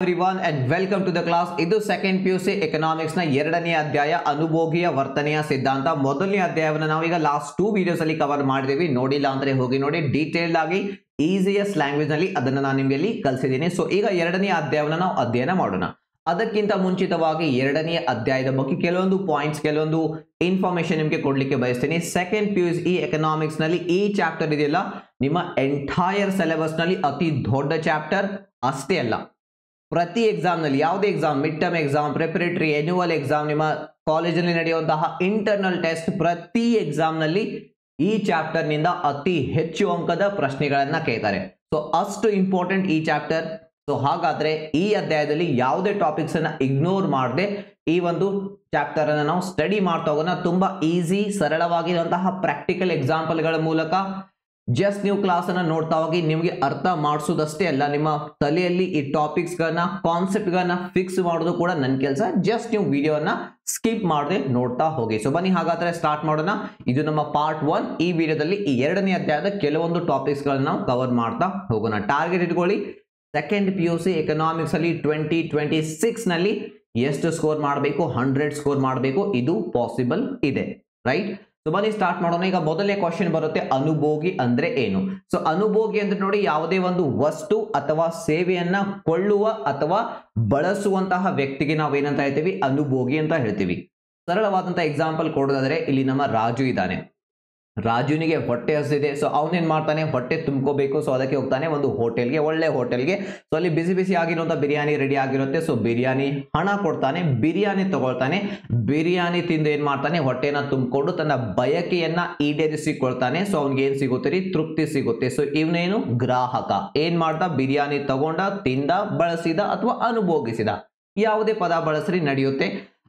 Everyone and welcome to the class. ಇದು second PUC economics ನ ಎರಡನೇ ಅಧ್ಯಾಯ ಅನುಭೋಗಿಯ ವರ್ತನೆಯ ಸಿದ್ಧಾಂತ. ಮೊದಲನೇ ಅಧ್ಯಾಯವನ್ನು ನಾವು ಈಗ ಲಾಸ್ಟ್ 2 ವಿಡಿಯೋಸ್ ಅಲ್ಲಿ ಕವರ್ ಮಾಡಿದೀವಿ. ನೋಡಿಲ್ಲ ಅಂದ್ರೆ ಹೋಗಿ ನೋಡಿ, ಡೀಟೇಲ್ಡ್ ಆಗಿ ಈಸಿಯಸ್ಟ್ ಲ್ಯಾಂಗ್ವೇಜ್ ನಲ್ಲಿ ಅದನ್ನ ನಾನು ನಿಮಗೆ ಇಲ್ಲಿ ಕಲಿಸಿದ್ದೀನಿ. ಸೊ ಈಗ ಎರಡನೇ ಅಧ್ಯಾಯವನ್ನು ನಾವು ಅಧ್ಯಯನ ಮಾಡೋಣ. ಅದಕ್ಕಿಂತ ಮುಂಚಿತವಾಗಿ ಎರಡನೇ ಅಧ್ಯಾಯದ ಬಗ್ಗೆ ಕೆಲವೊಂದು ಪಾಯಿಂಟ್ಸ್, ಕೆಲವೊಂದು ಇನ್ಫಾರ್ಮೇಶನ್ ನಿಮಗೆ ಕೊಡ್ಲಿಕ್ಕೆ ಬಯಸ್ತೀನಿ. ಸೆಕೆಂಡ್ PUC ಎಕನಾಮಿಕ್ಸ್ ನಲ್ಲಿ ಈ ಚಾಪ್ಟರ್ ಇದೆಯಲ್ಲ, ನಿಮ್ಮ ಎಂಟೈರ್ ಸಿಲೆಬಸ್ ನಲ್ಲಿ ಅತಿ ದೊಡ್ಡ ಚಾಪ್ಟರ್. ಅಷ್ಟೇ ಅಲ್ಲ, ಪ್ರತಿ ಎಕ್ಸಾಮ್ ನಲ್ಲಿ, ಯಾವುದೇ exam, mid term exam, preparatory, annual exam, ನಿಮ್ಮ ಕಾಲೇಜಲ್ಲಿ ನಡೆಯುವಂತಹ ಇಂಟರ್ನಲ್ ಟೆಸ್ಟ್, ಪ್ರತಿ ಎಕ್ಸಾಮ್ ನಲ್ಲಿ ಈ ಚಾಪ್ಟರ್ ನಿಂದ ಅತಿ ಹೆಚ್ಚು ಅಂಕದ ಪ್ರಶ್ನೆಗಳನ್ನ ಕೇಳ್ತಾರೆ. ಸೊ ಅಷ್ಟು ಇಂಪಾರ್ಟೆಂಟ್ ಈ ಚಾಪ್ಟರ್. ಸೊ ಹಾಗಾದ್ರೆ ಈ ಅಧ್ಯಾಯದಲ್ಲಿ ಯಾವುದೇ ಟಾಪಿಕ್ಸ್ ಅನ್ನ ಇಗ್ನೋರ್ ಮಾಡದೆ ಈ ಒಂದು ಚಾಪ್ಟರ್ ಅನ್ನ ನಾವು ಸ್ಟಡಿ ಮಾಡ್ತಾ ಹೋಗೋಣ. ತುಂಬಾ ಈಸಿ, ಸರಳವಾಗಿರುವಂತಹ ಪ್ರಾಕ್ಟಿಕಲ್ ಎಕ್ಸಾಂಪಲ್ ಗಳ ಮೂಲಕ ಜಸ್ಟ್ ನೀವು ಕ್ಲಾಸ್ ಅನ್ನ ನೋಡ್ತಾ ಹೋಗಿ ನಿಮಗೆ ಅರ್ಥ ಮಾಡಿಸೋದಷ್ಟೇ ಅಲ್ಲ, ನಿಮ್ಮ ತಲೆಯಲ್ಲಿ ಈ ಟಾಪಿಕ್ಸ್ ಗಳನ್ನ, ಕಾನ್ಸೆಪ್ಟ್ ಗಳನ್ನ ಫಿಕ್ಸ್ ಮಾಡೋದು ಕೂಡ ನನ್ನ ಕೆಲಸ. ಜಸ್ಟ್ ನೀವು ವಿಡಿಯೋನ ಸ್ಕಿಪ್ ಮಾಡದೆ ನೋಡ್ತಾ ಹೋಗಿ. ಸೊ ಬನ್ನಿ ಹಾಗಾದ್ರೆ ಸ್ಟಾರ್ಟ್ ಮಾಡೋಣ. ಇದು ನಮ್ಮ ಪಾರ್ಟ್ 1. ಈ ವಿಡಿಯೋದಲ್ಲಿ ಈ ಎರಡನೇ ಅಧ್ಯಾಯದ ಕೆಲವೊಂದು ಟಾಪಿಕ್ಸ್ ಗಳನ್ನ ನಾವು ಕವರ್ ಮಾಡ್ತಾ ಹೋಗೋಣ. ಟಾರ್ಗೆಟ್ ಇಟ್ಕೊಳ್ಳಿ, ಸೆಕೆಂಡ್ PUC ಎಕನಾಮಿಕ್ಸ್ ಅಲ್ಲಿ 2026 ನಲ್ಲಿ ಎಷ್ಟು ಸ್ಕೋರ್ ಮಾಡಬೇಕು? 100 ಸ್ಕೋರ್ ಮಾಡಬೇಕು. ಇದು ಪಾಸಿಬಲ್ ಇದೆ, ರೈಟ್? ಸೊ ಬನ್ನಿ ಸ್ಟಾರ್ಟ್ ಮಾಡೋಣ. ಈಗ ಮೊದಲನೇ ಕ್ವಶನ್ ಬರುತ್ತೆ, ಅನುಭೋಗಿ ಅಂದ್ರೆ ಏನು? ಸೊ ಅನುಭೋಗಿ ಅಂದ್ರೆ ನೋಡಿ, ಯಾವುದೇ ಒಂದು ವಸ್ತು ಅಥವಾ ಸೇವೆಯನ್ನ ಕೊಳ್ಳುವ ಅಥವಾ ಬಳಸುವಂತಹ ವ್ಯಕ್ತಿಗೆ ನಾವೇನಂತ ಹೇಳ್ತೀವಿ? ಅನುಭೋಗಿ ಅಂತ ಹೇಳ್ತೀವಿ. ಸರಳವಾದಂತಹ ಎಕ್ಸಾಂಪಲ್ ಕೊಡೋದಾದ್ರೆ, ಇಲ್ಲಿ ನಮ್ಮ ರಾಜು ಇದ್ದಾನೆ. ರಾಜುನಿಗೆ ಹೊಟ್ಟೆ ಹಸಿದೆ. ಸೊ ಅವನೇನ್ ಮಾಡ್ತಾನೆ? ಹೊಟ್ಟೆ ತುಂಬ್ಕೋಬೇಕು. ಸೊ ಅದಕ್ಕೆ ಹೋಗ್ತಾನೆ ಒಂದು ಹೋಟೆಲ್ಗೆ, ಒಳ್ಳೆ ಹೋಟೆಲ್ಗೆ. ಸೊ ಅಲ್ಲಿ ಬಿಸಿ ಬಿಸಿ ಆಗಿರುವಂತ ಬಿರಿಯಾನಿ ರೆಡಿ ಆಗಿರುತ್ತೆ. ಸೊ ಬಿರಿಯಾನಿ ಹಣ ಕೊಡ್ತಾನೆ, ಬಿರಿಯಾನಿ ತಗೊಳ್ತಾನೆ. ಬಿರಿಯಾನಿ ತಿಂದು ಏನ್ ಮಾಡ್ತಾನೆ? ಹೊಟ್ಟೆನ ತುಂಬಿಕೊಂಡು ತನ್ನ ಬಯಕೆಯನ್ನ ಈಡೇರಿಸಿಕೊಳ್ತಾನೆ. ಸೊ ಅವ್ನಿಗೆ ಏನ್ ಸಿಗುತ್ತೆ ರೀ? ತೃಪ್ತಿ ಸಿಗುತ್ತೆ. ಸೊ ಇವನೇನು? ಗ್ರಾಹಕ. ಏನ್ ಮಾಡ್ದ? ಬಿರಿಯಾನಿ ತಗೊಂಡ, ತಿಂದ, ಬಳಸಿದ ಅಥವಾ ಅನುಭೋಗಿಸಿದ, ಯಾವುದೇ ಪದ ಬಳಸ್ರಿ ನಡೆಯುತ್ತೆ.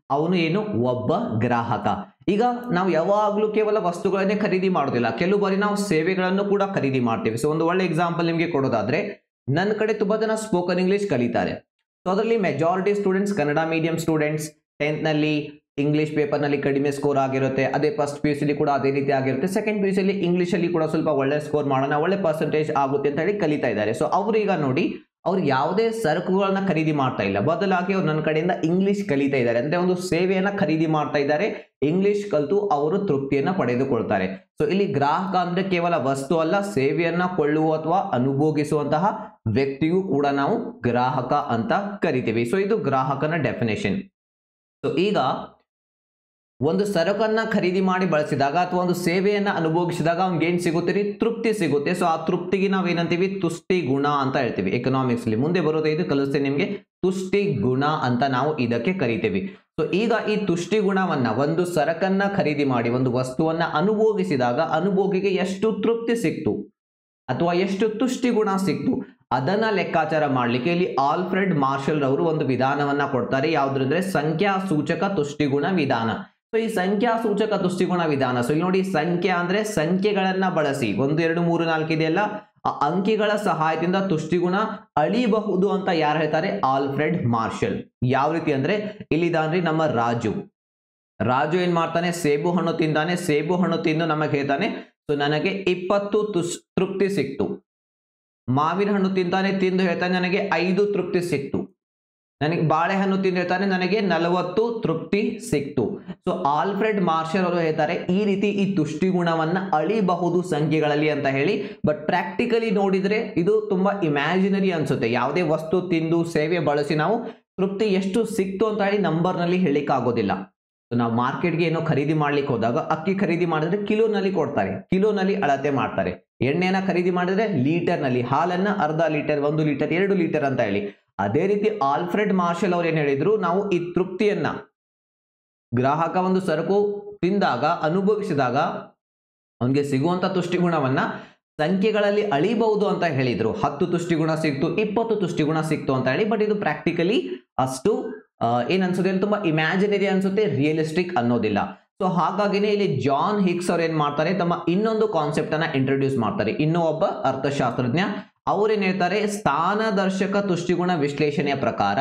ಅವನು ಏನು? ಒಬ್ಬ ಗ್ರಾಹಕ. ಈಗ ನಾವು ಯಾವಾಗ್ಲೂ ಕೇವಲ ವಸ್ತುಗಳನ್ನೇ ಖರೀದಿ ಮಾಡೋದಿಲ್ಲ, ಕೆಲವು ಬಾರಿ ನಾವು ಸೇವೆಗಳನ್ನು ಕೂಡ ಖರೀದಿ ಮಾಡ್ತೀವಿ. ಸೊ ಒಂದು ಒಳ್ಳೆ ಎಕ್ಸಾಂಪಲ್ ನಿಮಗೆ ಕೊಡೋದಾದ್ರೆ, ನನ್ನ ಕಡೆ ತುಂಬಾ ಜನ ಸ್ಪೋಕನ್ ಇಂಗ್ಲಿಷ್ ಕಲಿತಾರೆ. ಸೊ ಅದರಲ್ಲಿ majority students Kannada medium students. 10th ನಲ್ಲಿ ಇಂಗ್ಲಿಷ್ ಪೇಪರ್ ನಲ್ಲಿ ಕಡಿಮೆ ಸ್ಕೋರ್ ಆಗಿರುತ್ತೆ. ಅದೇ ಫಸ್ಟ್ PUC ಕೂಡ ಅದೇ ರೀತಿ ಆಗಿರುತ್ತೆ. ಸೆಕೆಂಡ್ PUC ಇಂಗ್ಲಿಷ್ ಅಲ್ಲಿ ಕೂಡ ಸ್ವಲ್ಪ ಒಳ್ಳೆ ಸ್ಕೋರ್ ಮಾಡೋಣ, ಒಳ್ಳೆ ಪರ್ಸೆಂಟೇಜ್ ಆಗುತ್ತೆ ಅಂತ ಹೇಳಿ ಕಲಿತಾ ಇದ್ದಾರೆ. ಸೊ ಅವ್ರು ಈಗ ನೋಡಿ, ಅವ್ರು ಯಾವುದೇ ಸರಕುಗಳನ್ನ ಖರೀದಿ ಮಾಡ್ತಾ ಇಲ್ಲ, ಬದಲಾಗಿ ಅವ್ರು ನನ್ನ ಕಡೆಯಿಂದ ಇಂಗ್ಲಿಷ್ ಕಲಿತಾ ಇದ್ದಾರೆ. ಅಂದ್ರೆ ಒಂದು ಸೇವೆಯನ್ನ ಖರೀದಿ ಮಾಡ್ತಾ ಇದ್ದಾರೆ. ಇಂಗ್ಲಿಷ್ ಕಲಿತು ಅವರು ತೃಪ್ತಿಯನ್ನ ಪಡೆದುಕೊಳ್ತಾರೆ. ಸೊ ಇಲ್ಲಿ ಗ್ರಾಹಕ ಅಂದ್ರೆ ಕೇವಲ ವಸ್ತು ಅಲ್ಲ, ಸೇವೆಯನ್ನ ಕೊಳ್ಳುವ ಅಥವಾ ಅನುಭೋಗಿಸುವಂತಹ ವ್ಯಕ್ತಿಗೂ ಕೂಡ ನಾವು ಗ್ರಾಹಕ ಅಂತ ಕರಿತೀವಿ. ಸೊ ಇದು ಗ್ರಾಹಕನ ಡೆಫಿನೇಷನ್. ಸೊ ಈಗ ಒಂದು ಸರಕನ್ನ ಖರೀದಿ ಮಾಡಿ ಬಳಸಿದಾಗ ಅಥವಾ ಒಂದು ಸೇವೆಯನ್ನ ಅನುಭೋಗಿಸಿದಾಗ ಅವ್ನಿಗೆ ಏನ್ ಸಿಗುತ್ತೆ ರೀ? ತೃಪ್ತಿ ಸಿಗುತ್ತೆ. ಸೊ ಆ ತೃಪ್ತಿಗೆ ನಾವೇನಂತೀವಿ? ತುಷ್ಟಿ ಗುಣ ಅಂತ ಹೇಳ್ತೀವಿ. ಎಕನಾಮಿಕ್ಸ್ ಅಲ್ಲಿ ಮುಂದೆ ಬರೋದೇ ಇದು ಕಲಿಸ್ತೇನೆ ನಿಮ್ಗೆ. ತುಷ್ಟಿ ಗುಣ ಅಂತ ನಾವು ಇದಕ್ಕೆ ಕರಿತೀವಿ. ಸೊ ಈಗ ಈ ತುಷ್ಟಿ ಗುಣವನ್ನ, ಒಂದು ಸರಕನ್ನ ಖರೀದಿ ಮಾಡಿ ಒಂದು ವಸ್ತುವನ್ನ ಅನುಭೋಗಿಸಿದಾಗ ಅನುಭೋಗಿಗೆ ಎಷ್ಟು ತೃಪ್ತಿ ಸಿಕ್ತು ಅಥವಾ ಎಷ್ಟು ತುಷ್ಟಿ ಗುಣ ಸಿಕ್ತು, ಅದನ್ನ ಲೆಕ್ಕಾಚಾರ ಮಾಡ್ಲಿಕ್ಕೆ ಇಲ್ಲಿ ಆಲ್ಫ್ರೆಡ್ ಮಾರ್ಷಲ್ ಅವರು ಒಂದು ವಿಧಾನವನ್ನ ಕೊಡ್ತಾರೆ. ಯಾವ್ದಂದ್ರೆ ಸಂಖ್ಯಾ ಸೂಚಕ ತುಷ್ಟಿಗುಣ ವಿಧಾನ. ಸೊ ಈ ಸಂಖ್ಯಾ ಸೂಚಕ ತುಷ್ಟಿಗುಣ ವಿಧಾನ, ಸೊ ಇಲ್ಲಿ ನೋಡಿ, ಸಂಖ್ಯಾ ಅಂದ್ರೆ ಸಂಖ್ಯೆಗಳನ್ನ ಬಳಸಿ 1 2 3 4 ಇದೆಯಲ್ಲ, ಆ ಅಂಕಿಗಳ ಸಹಾಯದಿಂದ ತುಷ್ಟಿಗುಣ ಅಳಿಬಹುದು ಅಂತ ಯಾರು ಹೇಳ್ತಾರೆ? Alfred marshal. ಯಾವ ರೀತಿ ಅಂದ್ರೆ, ಇಲ್ಲಿದಾನ್ರಿ ನಮ್ಮ ರಾಜು. ರಾಜು ಏನ್ ಮಾಡ್ತಾನೆ? ಸೇಬು ಹಣ್ಣು ತಿಂತಾನೆ. ಸೇಬು ಹಣ್ಣು ತಿಂದು ನಮಗೆ ಹೇಳ್ತಾನೆ, ಸೊ ನನಗೆ 20 ತೃಪ್ತಿ ಸಿಕ್ತು. ಮಾವಿನ ಹಣ್ಣು ತಿಂತಾನೆ, ತಿಂದು ಹೇಳ್ತಾನೆ ನನಗೆ 5 ತೃಪ್ತಿ ಸಿಕ್ತು. ನನಗೆ ಬಾಳೆಹಣ್ಣು ತಿಂದು ಹೇಳ್ತಾನೆ ನನಗೆ 40 ತೃಪ್ತಿ ಸಿಕ್ತು. ಸೊ ಆಲ್ಫ್ರೆಡ್ ಮಾರ್ಷಲ್ ಅವರು ಹೇಳ್ತಾರೆ, ಈ ರೀತಿ ಈ ತುಷ್ಟಿ ಗುಣವನ್ನ ಅಳಿಬಹುದು ಸಂಖ್ಯೆಗಳಲ್ಲಿ ಅಂತ ಹೇಳಿ. ಬಟ್ ಪ್ರಾಕ್ಟಿಕಲಿ ನೋಡಿದ್ರೆ ಇದು ತುಂಬಾ ಇಮ್ಯಾಜಿನರಿ ಅನ್ಸುತ್ತೆ. ಯಾವುದೇ ವಸ್ತು ತಿಂದು ಸೇವೆ ಬಳಸಿ ನಾವು ತೃಪ್ತಿ ಎಷ್ಟು ಸಿಕ್ತು ಅಂತ ಹೇಳಿ ನಂಬರ್ ನಲ್ಲಿ ಹೇಳಿಕ್ ಆಗೋದಿಲ್ಲ. ನಾವು ಮಾರ್ಕೆಟ್ಗೆ ಏನೋ ಖರೀದಿ ಮಾಡ್ಲಿಕ್ಕೆ ಹೋದಾಗ, ಅಕ್ಕಿ ಖರೀದಿ ಮಾಡಿದ್ರೆ ಕಿಲೋನಲ್ಲಿ ಕೊಡ್ತಾರೆ, ಕಿಲೋನಲ್ಲಿ ಅಳತೆ ಮಾಡ್ತಾರೆ. ಎಣ್ಣೆನ ಖರೀದಿ ಮಾಡಿದ್ರೆ ಲೀಟರ್ ನಲ್ಲಿ, ಹಾಲನ್ನ ಅರ್ಧ ಲೀಟರ್, 1 ಲೀಟರ್, 2 ಲೀಟರ್ ಅಂತ ಹೇಳಿ. ಅದೇ ರೀತಿ ಆಲ್ಫ್ರೆಡ್ ಮಾರ್ಷಲ್ ಅವ್ರು ಏನ್ ಹೇಳಿದ್ರು? ನಾವು ಈ ತೃಪ್ತಿಯನ್ನ, ಗ್ರಾಹಕ ಒಂದು ಸರಕು ತಿಂದಾಗ, ಅನುಭವಿಸಿದಾಗ ಅವನಿಗೆ ಸಿಗುವಂತ ತುಷ್ಟಿಗುಣವನ್ನ ಸಂಖ್ಯೆಗಳಲ್ಲಿ ಅಳಿಬಹುದು ಅಂತ ಹೇಳಿದ್ರು. 10 ತುಷ್ಟಿಗುಣ ಸಿಕ್ತು, 20 ತುಷ್ಟಿಗುಣ ಸಿಕ್ತು ಅಂತ ಹೇಳಿ. ಬಟ್ ಇದು ಪ್ರಾಕ್ಟಿಕಲಿ ಅಷ್ಟು ಏನ್ ಅನ್ಸುತ್ತೆ? ತುಂಬಾ ಇಮ್ಯಾಜಿನರಿ ಅನ್ಸುತ್ತೆ, ರಿಯಲಿಸ್ಟಿಕ್ ಅನ್ನೋದಿಲ್ಲ. ಸೊ ಹಾಗಾಗಿನೇ ಇಲ್ಲಿ ಜಾನ್ ಹಿಕ್ಸ್ ಅವ್ರು ಏನ್ ಮಾಡ್ತಾರೆ? ತಮ್ಮ ಇನ್ನೊಂದು ಕಾನ್ಸೆಪ್ಟ್ ಅನ್ನ ಇಂಟ್ರೊಡ್ಯೂಸ್ ಮಾಡ್ತಾರೆ. ಇನ್ನೂ ಒಬ್ಬ ಅರ್ಥಶಾಸ್ತ್ರಜ್ಞ. ಅವ್ರೇನ್ ಹೇಳ್ತಾರೆ? ಸ್ಥಾನದರ್ಶಕ ತುಷ್ಟಿಗುಣ ವಿಶ್ಲೇಷಣೆಯ ಪ್ರಕಾರ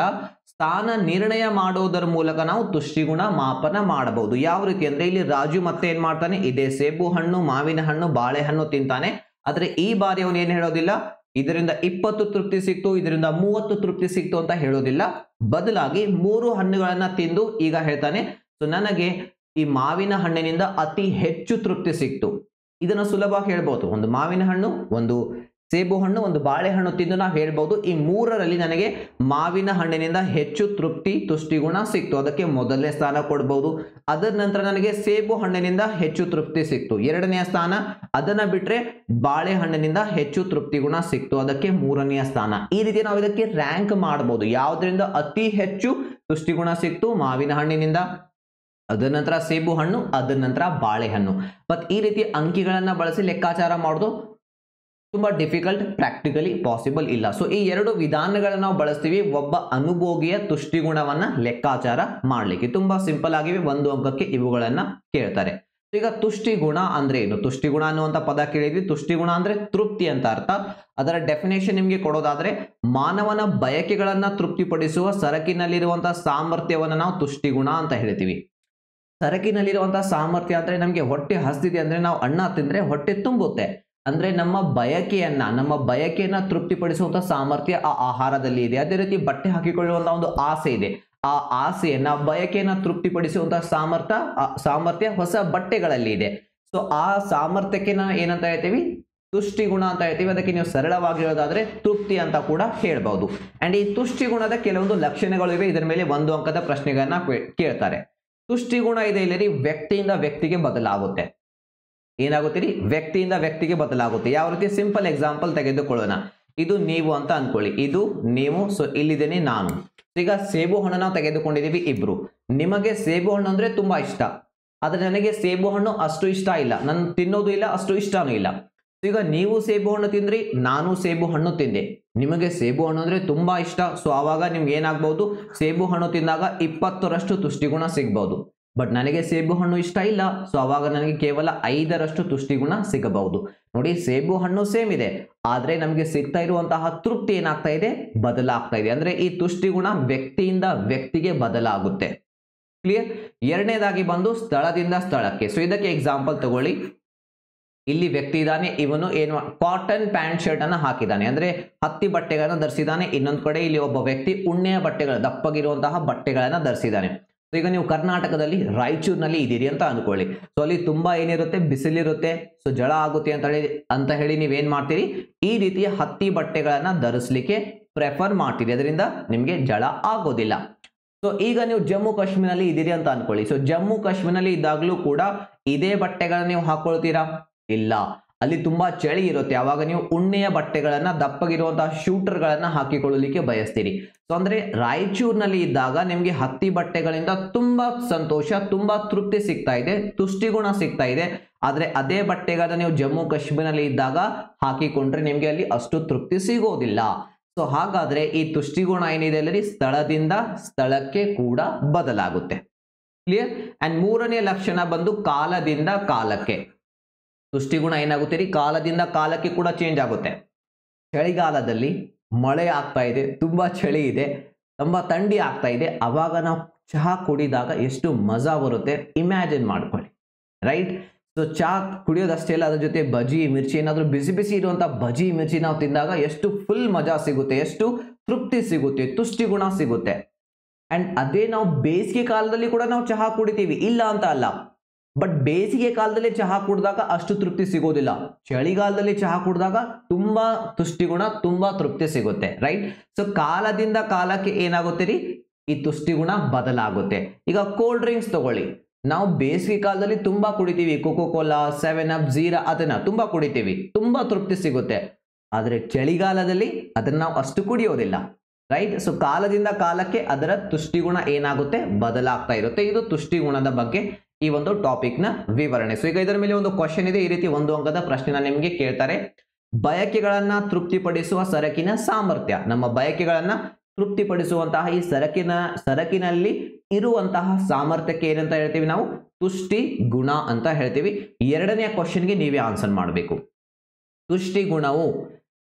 ಸ್ಥಾನ ನಿರ್ಣಯ ಮಾಡೋದರ ಮೂಲಕ ನಾವು ತುಷ್ಟಿಗುಣ ಮಾಪನ ಮಾಡಬಹುದು. ಯಾವ ರೀತಿ ಅಂದ್ರೆ, ಇಲ್ಲಿ ರಾಜು ಮತ್ತೆ ಏನ್ ಮಾಡ್ತಾನೆ? ಇದೇ ಸೇಬು ಹಣ್ಣು, ಮಾವಿನ ಹಣ್ಣು, ಬಾಳೆಹಣ್ಣು ತಿಂತಾನೆ. ಆದ್ರೆ ಈ ಬಾರಿ ಅವನು ಏನ್ ಹೇಳೋದಿಲ್ಲ? ಇದರಿಂದ 20 ತೃಪ್ತಿ ಸಿಕ್ತು, ಇದರಿಂದ 30 ತೃಪ್ತಿ ಸಿಕ್ತು ಅಂತ ಹೇಳೋದಿಲ್ಲ. ಬದಲಾಗಿ 3 ಹಣ್ಣುಗಳನ್ನ ತಿಂದು ಈಗ ಹೇಳ್ತಾನೆ, ಸೊ ನನಗೆ ಈ ಮಾವಿನ ಹಣ್ಣಿನಿಂದ ಅತಿ ಹೆಚ್ಚು ತೃಪ್ತಿ ಸಿಕ್ತು. ಇದನ್ನು ಸುಲಭವಾಗಿ ಹೇಳ್ಬೋದು. ಒಂದು ಮಾವಿನ ಹಣ್ಣು, ಒಂದು ಸೇಬು ಹಣ್ಣು, ಒಂದು ಬಾಳೆಹಣ್ಣು ತಿಂದು ನಾವು ಹೇಳ್ಬೋದು ಈ 3ರಲ್ಲಿ ನನಗೆ ಮಾವಿನ ಹಣ್ಣಿನಿಂದ ಹೆಚ್ಚು ತೃಪ್ತಿ ತುಷ್ಟಿಗುಣ ಸಿಕ್ತು, ಅದಕ್ಕೆ ಮೊದಲನೇ ಸ್ಥಾನ ಕೊಡ್ಬೋದು. ಅದರ ನಂತರ ನನಗೆ ಸೇಬು ಹಣ್ಣಿನಿಂದ ಹೆಚ್ಚು ತೃಪ್ತಿ ಸಿಕ್ತು, 2ನೇ ಸ್ಥಾನ. ಅದನ್ನ ಬಿಟ್ರೆ ಬಾಳೆಹಣ್ಣಿನಿಂದ ಹೆಚ್ಚು ತೃಪ್ತಿ ಗುಣ ಸಿಕ್ತು, ಅದಕ್ಕೆ 3ನೇ ಸ್ಥಾನ. ಈ ರೀತಿ ನಾವು ಇದಕ್ಕೆ ರ್ಯಾಂಕ್ ಮಾಡಬಹುದು. ಯಾವ್ದ್ರಿಂದ ಅತಿ ಹೆಚ್ಚು ತುಷ್ಟಿಗುಣ ಸಿಕ್ತು? ಮಾವಿನ ಹಣ್ಣಿನಿಂದ, ಅದರ ನಂತರ ಸೇಬು ಹಣ್ಣು, ಅದರ ನಂತರ ಬಾಳೆಹಣ್ಣು. ಬಟ್ ಈ ರೀತಿ ಅಂಕಿಗಳನ್ನ ಬಳಸಿ ಲೆಕ್ಕಾಚಾರ ಮಾಡೋದು ತುಂಬಾ ಡಿಫಿಕಲ್ಟ್, ಪ್ರಾಕ್ಟಿಕಲಿ ಪಾಸಿಬಲ್ ಇಲ್ಲ. ಸೊ ಈ 2 ವಿಧಾನಗಳನ್ನ ನಾವು ಬಳಸ್ತೀವಿ ಒಬ್ಬ ಅನುಭೋಗಿಯ ತುಷ್ಟಿಗುಣವನ್ನ ಲೆಕ್ಕಾಚಾರ ಮಾಡ್ಲಿಕ್ಕೆ. ತುಂಬಾ ಸಿಂಪಲ್ ಆಗಿವೆ, 1 ಅಂಕಕ್ಕೆ ಇವುಗಳನ್ನ ಕೇಳ್ತಾರೆ. ಈಗ ತುಷ್ಟಿಗುಣ ಅಂದ್ರೆ ಏನು? ತುಷ್ಟಿಗುಣ ಅನ್ನುವಂತ ಪದ ಕೇಳಿದ್ವಿ. ತುಷ್ಟಿಗುಣ ಅಂದ್ರೆ ತೃಪ್ತಿ ಅಂತ ಅರ್ಥ. ಅದರ ಡೆಫಿನೇಷನ್ ನಿಮ್ಗೆ ಕೊಡೋದಾದ್ರೆ, ಮಾನವನ ಬಯಕೆಗಳನ್ನ ತೃಪ್ತಿಪಡಿಸುವ ಸರಕಿನಲ್ಲಿರುವಂತಹ ಸಾಮರ್ಥ್ಯವನ್ನ ನಾವು ತುಷ್ಟಿಗುಣ ಅಂತ ಹೇಳ್ತೀವಿ. ಸರಕಿನಲ್ಲಿರುವಂತಹ ಸಾಮರ್ಥ್ಯ ಅಂದ್ರೆ ನಮ್ಗೆ ಹೊಟ್ಟೆ ಹಸ್ತಿದೆ ಅಂದ್ರೆ ನಾವು ಅನ್ನ ತಿಂದ್ರೆ ಹೊಟ್ಟೆ ತುಂಬುತ್ತೆ ಅಂದ್ರೆ ನಮ್ಮ ಬಯಕೆಯನ್ನ ತೃಪ್ತಿಪಡಿಸುವಂತಹ ಸಾಮರ್ಥ್ಯ ಆ ಆಹಾರದಲ್ಲಿ ಇದೆ. ಅದೇ ರೀತಿ ಬಟ್ಟೆ ಹಾಕಿಕೊಳ್ಳುವಂತಹ ಒಂದು ಆಸೆ ಇದೆ, ಆ ಆಸೆಯನ್ನ ಬಯಕೆಯನ್ನ ತೃಪ್ತಿಪಡಿಸುವಂತಹ ಸಾಮರ್ಥ್ಯ ಹೊಸ ಬಟ್ಟೆಗಳಲ್ಲಿ ಇದೆ. ಸೊ ಆ ಸಾಮರ್ಥ್ಯಕ್ಕೆ ನಾವು ಏನಂತ ಹೇಳ್ತೀವಿ? ತುಷ್ಟಿಗುಣ ಅಂತ ಹೇಳ್ತೀವಿ. ಅದಕ್ಕೆ ನೀವು ಸರಳವಾಗಿ ಹೇಳೋದಾದ್ರೆ ತೃಪ್ತಿ ಅಂತ ಕೂಡ ಹೇಳ್ಬಹುದು. ಅಂಡ್ ಈ ತುಷ್ಟಿಗುಣದ ಕೆಲವೊಂದು ಲಕ್ಷಣಗಳು ಇವೆ. ಇದರ ಮೇಲೆ 1 ಅಂಕದ ಪ್ರಶ್ನೆಗಳನ್ನ ಕೇಳ್ತಾರೆ. ತುಷ್ಟಿಗುಣ ಇದೆ ಇಲ್ಲರಿ ವ್ಯಕ್ತಿಯಿಂದ ವ್ಯಕ್ತಿಗೆ ಬದಲಾಗುತ್ತೆ. ಏನಾಗುತ್ತೀರಿ? ವ್ಯಕ್ತಿಯಿಂದ ವ್ಯಕ್ತಿಗೆ ಬದಲಾಗುತ್ತೆ. ಯಾವ ರೀತಿ? ಸಿಂಪಲ್ ಎಕ್ಸಾಂಪಲ್ ತೆಗೆದುಕೊಳ್ಳೋಣ. ಇದು ನೀವು ಅಂತ ಅನ್ಕೊಳ್ಳಿ, ಇದು ನೀವು, ಸೊ ಇಲ್ಲಿದ್ದೇನೆ ನಾನು. ಈಗ ಸೇಬು ಹಣ್ಣು ನಾವು ತೆಗೆದುಕೊಂಡಿದ್ದೀವಿ ಇಬ್ರು. ನಿಮಗೆ ಸೇಬು ಹಣ್ಣು ಅಂದ್ರೆ ತುಂಬಾ ಇಷ್ಟ, ಆದ್ರೆ ನನಗೆ ಸೇಬು ಹಣ್ಣು ಅಷ್ಟು ಇಷ್ಟ ಇಲ್ಲ, ನಾನು ತಿನ್ನೋದು ಇಲ್ಲ, ಅಷ್ಟು ಇಷ್ಟನೂ ಇಲ್ಲ. ಈಗ ನೀವು ಸೇಬು ಹಣ್ಣು ತಿಂದ್ರಿ, ನಾನು ಸೇಬು ಹಣ್ಣು ತಿಂದೆ. ನಿಮಗೆ ಸೇಬು ಹಣ್ಣು ಅಂದ್ರೆ ತುಂಬಾ ಇಷ್ಟ, ಸೊ ಆವಾಗ ನಿಮ್ಗೆ ಏನಾಗಬಹುದು? ಸೇಬು ಹಣ್ಣು ತಿಂದಾಗ 20ರಷ್ಟು ತುಷ್ಟಿಗುಣ ಸಿಗಬಹುದು. ಬಟ್ ನನಗೆ ಸೇಬು ಹಣ್ಣು ಇಷ್ಟ ಇಲ್ಲ, ಸೊ ಅವಾಗ ನನಗೆ ಕೇವಲ 5ರಷ್ಟು ತುಷ್ಟಿಗುಣ ಸಿಗಬಹುದು. ನೋಡಿ, ಸೇಬು ಹಣ್ಣು ಸೇಮ್ ಇದೆ, ಆದ್ರೆ ನಮಗೆ ಸಿಗ್ತಾ ಇರುವಂತಹ ತೃಪ್ತಿ ಏನಾಗ್ತಾ ಇದೆ? ಬದಲಾಗ್ತಾ ಇದೆ. ಅಂದ್ರೆ ಈ ತುಷ್ಟಿಗುಣ ವ್ಯಕ್ತಿಯಿಂದ ವ್ಯಕ್ತಿಗೆ ಬದಲಾಗುತ್ತೆ. ಕ್ಲಿಯರ್? 2ನೇದಾಗಿ ಬಂದು ಸ್ಥಳದಿಂದ ಸ್ಥಳಕ್ಕೆ. ಸೊ ಇದಕ್ಕೆ ಎಕ್ಸಾಂಪಲ್ ತಗೊಳ್ಳಿ. ಇಲ್ಲಿ ವ್ಯಕ್ತಿ ಇದ್ದಾನೆ, ಇವನು ಏನು ಕಾಟನ್ ಪ್ಯಾಂಟ್ ಶರ್ಟ್ ಅನ್ನ ಹಾಕಿದ್ದಾನೆ, ಅಂದ್ರೆ ಹತ್ತಿ ಬಟ್ಟೆಗಳನ್ನ ಧರಿಸಿದ್ದಾನೆ. ಇನ್ನೊಂದು ಕಡೆ ಇಲ್ಲಿ ಒಬ್ಬ ವ್ಯಕ್ತಿ ಉಣ್ಣೆಯ ಬಟ್ಟೆಗಳು, ದಪ್ಪಗಿರುವಂತಹ ಬಟ್ಟೆಗಳನ್ನ ಧರಿಸಿದ್ದಾನೆ. ಸೊ ಈಗ ನೀವು ಕರ್ನಾಟಕದಲ್ಲಿ ರಾಯಚೂರಿನಲ್ಲಿ ಇದ್ದೀರಿ ಅಂತ ಅನ್ಕೊಳ್ಳಿ. ಸೊ ಅಲ್ಲಿ ತುಂಬಾ ಏನಿರುತ್ತೆ? ಬಿಸಿಲಿರುತ್ತೆ, ಸೊ ಜಳ ಆಗುತ್ತೆ ಅಂತ ಹೇಳಿ ನೀವೇನ್ ಮಾಡ್ತೀರಿ? ಈ ರೀತಿಯ ಹತ್ತಿ ಬಟ್ಟೆಗಳನ್ನ ಧರಿಸ್ಲಿಕ್ಕೆ ಪ್ರೆಫರ್ ಮಾಡ್ತೀರಿ, ಅದರಿಂದ ನಿಮ್ಗೆ ಜಳ ಆಗೋದಿಲ್ಲ. ಸೊ ಈಗ ನೀವು ಜಮ್ಮು ಕಾಶ್ಮೀರಲ್ಲಿ ಇದ್ದೀರಿ ಅಂತ ಅನ್ಕೊಳ್ಳಿ. ಸೊ ಜಮ್ಮು ಕಾಶ್ಮೀರಲ್ಲಿ ಇದ್ದಾಗಲೂ ಕೂಡ ಇದೇ ಬಟ್ಟೆಗಳನ್ನ ನೀವು ಹಾಕೊಳ್ತೀರಾ? ಇಲ್ಲ, ಅಲ್ಲಿ ತುಂಬಾ ಚಳಿ ಇರುತ್ತೆ. ಆವಾಗ ನೀವು ಉಣ್ಣೆಯ ಬಟ್ಟೆಗಳನ್ನ, ದಪ್ಪಗಿರುವಂತಹ ಶೂಟರ್ಗಳನ್ನ ಹಾಕಿಕೊಳ್ಳಲಿಕ್ಕೆ ಬಯಸ್ತೀರಿ. ಸೊ ಅಂದ್ರೆ ರಾಯಚೂರಿನಲ್ಲಿ ಇದ್ದಾಗ ನಿಮ್ಗೆ ಹತ್ತಿ ಬಟ್ಟೆಗಳಿಂದ ತುಂಬಾ ಸಂತೋಷ, ತುಂಬಾ ತೃಪ್ತಿ ಸಿಗ್ತಾ ಇದೆ, ತುಷ್ಟಿಗುಣ ಸಿಗ್ತಾ ಇದೆ. ಆದ್ರೆ ಅದೇ ಬಟ್ಟೆಗಳನ್ನ ನೀವು ಜಮ್ಮು ಕಾಶ್ಮೀರಲ್ಲಿ ಇದ್ದಾಗ ಹಾಕಿಕೊಂಡ್ರೆ ನಿಮ್ಗೆ ಅಲ್ಲಿ ಅಷ್ಟು ತೃಪ್ತಿ ಸಿಗೋದಿಲ್ಲ. ಸೊ ಹಾಗಾದ್ರೆ ಈ ತುಷ್ಟಿಗುಣ ಏನಿದೆ ಅಲ್ಲಿ ಸ್ಥಳದಿಂದ ಸ್ಥಳಕ್ಕೆ ಕೂಡ ಬದಲಾಗುತ್ತೆ. ಕ್ಲಿಯರ್? ಅಂಡ್ 3ನೇ ಲಕ್ಷಣ ಬಂದು ಕಾಲದಿಂದ ಕಾಲಕ್ಕೆ. ತುಷ್ಟಿಗುಣ ಏನಾಗುತ್ತೆ? ಕಾಲದಿಂದ ಕಾಲಕ್ಕೆ ಕೂಡ ಚೇಂಜ್ ಆಗುತ್ತೆ. ಚಳಿಗಾಲದಲ್ಲಿ ಮಳೆ ಆಗ್ತಾ ಇದೆ, ತುಂಬಾ ಚಳಿ ಇದೆ, ತುಂಬಾ ಥಂಡಿ ಆಗ್ತಾ ಇದೆ, ಅವಾಗ ನಾವು ಚಹಾ ಕುಡಿದಾಗ ಎಷ್ಟು ಮಜಾ ಬರುತ್ತೆ ಇಮ್ಯಾಜಿನ್ ಮಾಡ್ಕೊಳ್ಳಿ, ರೈಟ್? ಸೊ ಚಹಾ ಕುಡಿಯೋದಷ್ಟೇ ಇಲ್ಲ, ಅದ್ರ ಜೊತೆ ಬಜಿ ಮಿರ್ಚಿ, ಏನಾದರೂ ಬಿಸಿ ಬಿಸಿ ಇರುವಂತ ಬಜಿ ಮಿರ್ಚಿ ನಾವು ತಿಂದಾಗ ಎಷ್ಟು ಫುಲ್ ಮಜಾ ಸಿಗುತ್ತೆ, ಎಷ್ಟು ತೃಪ್ತಿ ಸಿಗುತ್ತೆ, ತುಷ್ಟಿಗುಣ ಸಿಗುತ್ತೆ. ಅಂಡ್ ಅದೇ ನಾವು ಬೇಸಿಗೆ ಕಾಲದಲ್ಲಿ ಕೂಡ ನಾವು ಚಹಾ ಕುಡಿತೀವಿ, ಇಲ್ಲ ಅಂತ ಅಲ್ಲ. ಬಟ್ ಬೇಸಿಗೆ ಕಾಲದಲ್ಲಿ ಚಹಾ ಕುಡಿದಾಗ ಅಷ್ಟು ತೃಪ್ತಿ ಸಿಗೋದಿಲ್ಲ. ಚಳಿಗಾಲದಲ್ಲಿ ಚಹಾ ಕುಡಿದಾಗ ತುಂಬಾ ತುಷ್ಟಿಗುಣ, ತುಂಬಾ ತೃಪ್ತಿ ಸಿಗುತ್ತೆ, ರೈಟ್? ಸೊ ಕಾಲದಿಂದ ಕಾಲಕ್ಕೆ ಏನಾಗುತ್ತೆ ರೀ? ಈ ತುಷ್ಟಿಗುಣ ಬದಲಾಗುತ್ತೆ. ಈಗ ಕೋಲ್ಡ್ ಡ್ರಿಂಕ್ಸ್ ತಗೊಳ್ಳಿ. ನಾವು ಬೇಸಿಗೆ ಕಾಲದಲ್ಲಿ ತುಂಬಾ ಕುಡಿತೀವಿ, ಕೋಕೋ ಕೋಲಾ, 7up, ಜೀರಾ, ಅದನ್ನ ತುಂಬಾ ಕುಡಿತೀವಿ, ತುಂಬಾ ತೃಪ್ತಿ ಸಿಗುತ್ತೆ. ಆದ್ರೆ ಚಳಿಗಾಲದಲ್ಲಿ ಅದನ್ನ ನಾವು ಅಷ್ಟು ಕುಡಿಯೋದಿಲ್ಲ, ರೈಟ್? ಸೊ ಕಾಲದಿಂದ ಕಾಲಕ್ಕೆ ಅದರ ತುಷ್ಟಿಗುಣ ಏನಾಗುತ್ತೆ? ಬದಲಾಗ್ತಾ ಇರುತ್ತೆ. ಇದು ತುಷ್ಟಿಗುಣದ ಬಗ್ಗೆ ಈ ಒಂದು ಟಾಪಿಕ್ ನ ವಿವರಣೆ. ಸೊ ಈಗ ಇದರ ಮೇಲೆ ಒಂದು ಕ್ವಶನ್ ಇದೆ, ಈ ರೀತಿ 1 ಅಂಕದ ಪ್ರಶ್ನೆನ ನಿಮಗೆ ಕೇಳ್ತಾರೆ. ಬಯಕೆಗಳನ್ನ ತೃಪ್ತಿಪಡಿಸುವ ಸರಕಿನ ಸಾಮರ್ಥ್ಯ. ನಮ್ಮ ಬಯಕೆಗಳನ್ನ ತೃಪ್ತಿಪಡಿಸುವಂತಹ ಈ ಸರಕಿನಲ್ಲಿ ಇರುವಂತಹ ಸಾಮರ್ಥ್ಯಕ್ಕೆ ಏನಂತ ಹೇಳ್ತೀವಿ ನಾವು? ತುಷ್ಟಿ ಗುಣ ಅಂತ ಹೇಳ್ತೀವಿ. 2ನೇ ಕ್ವಶನ್ಗೆ ನೀವೇ ಆನ್ಸರ್ ಮಾಡಬೇಕು. ತುಷ್ಟಿ ಗುಣವು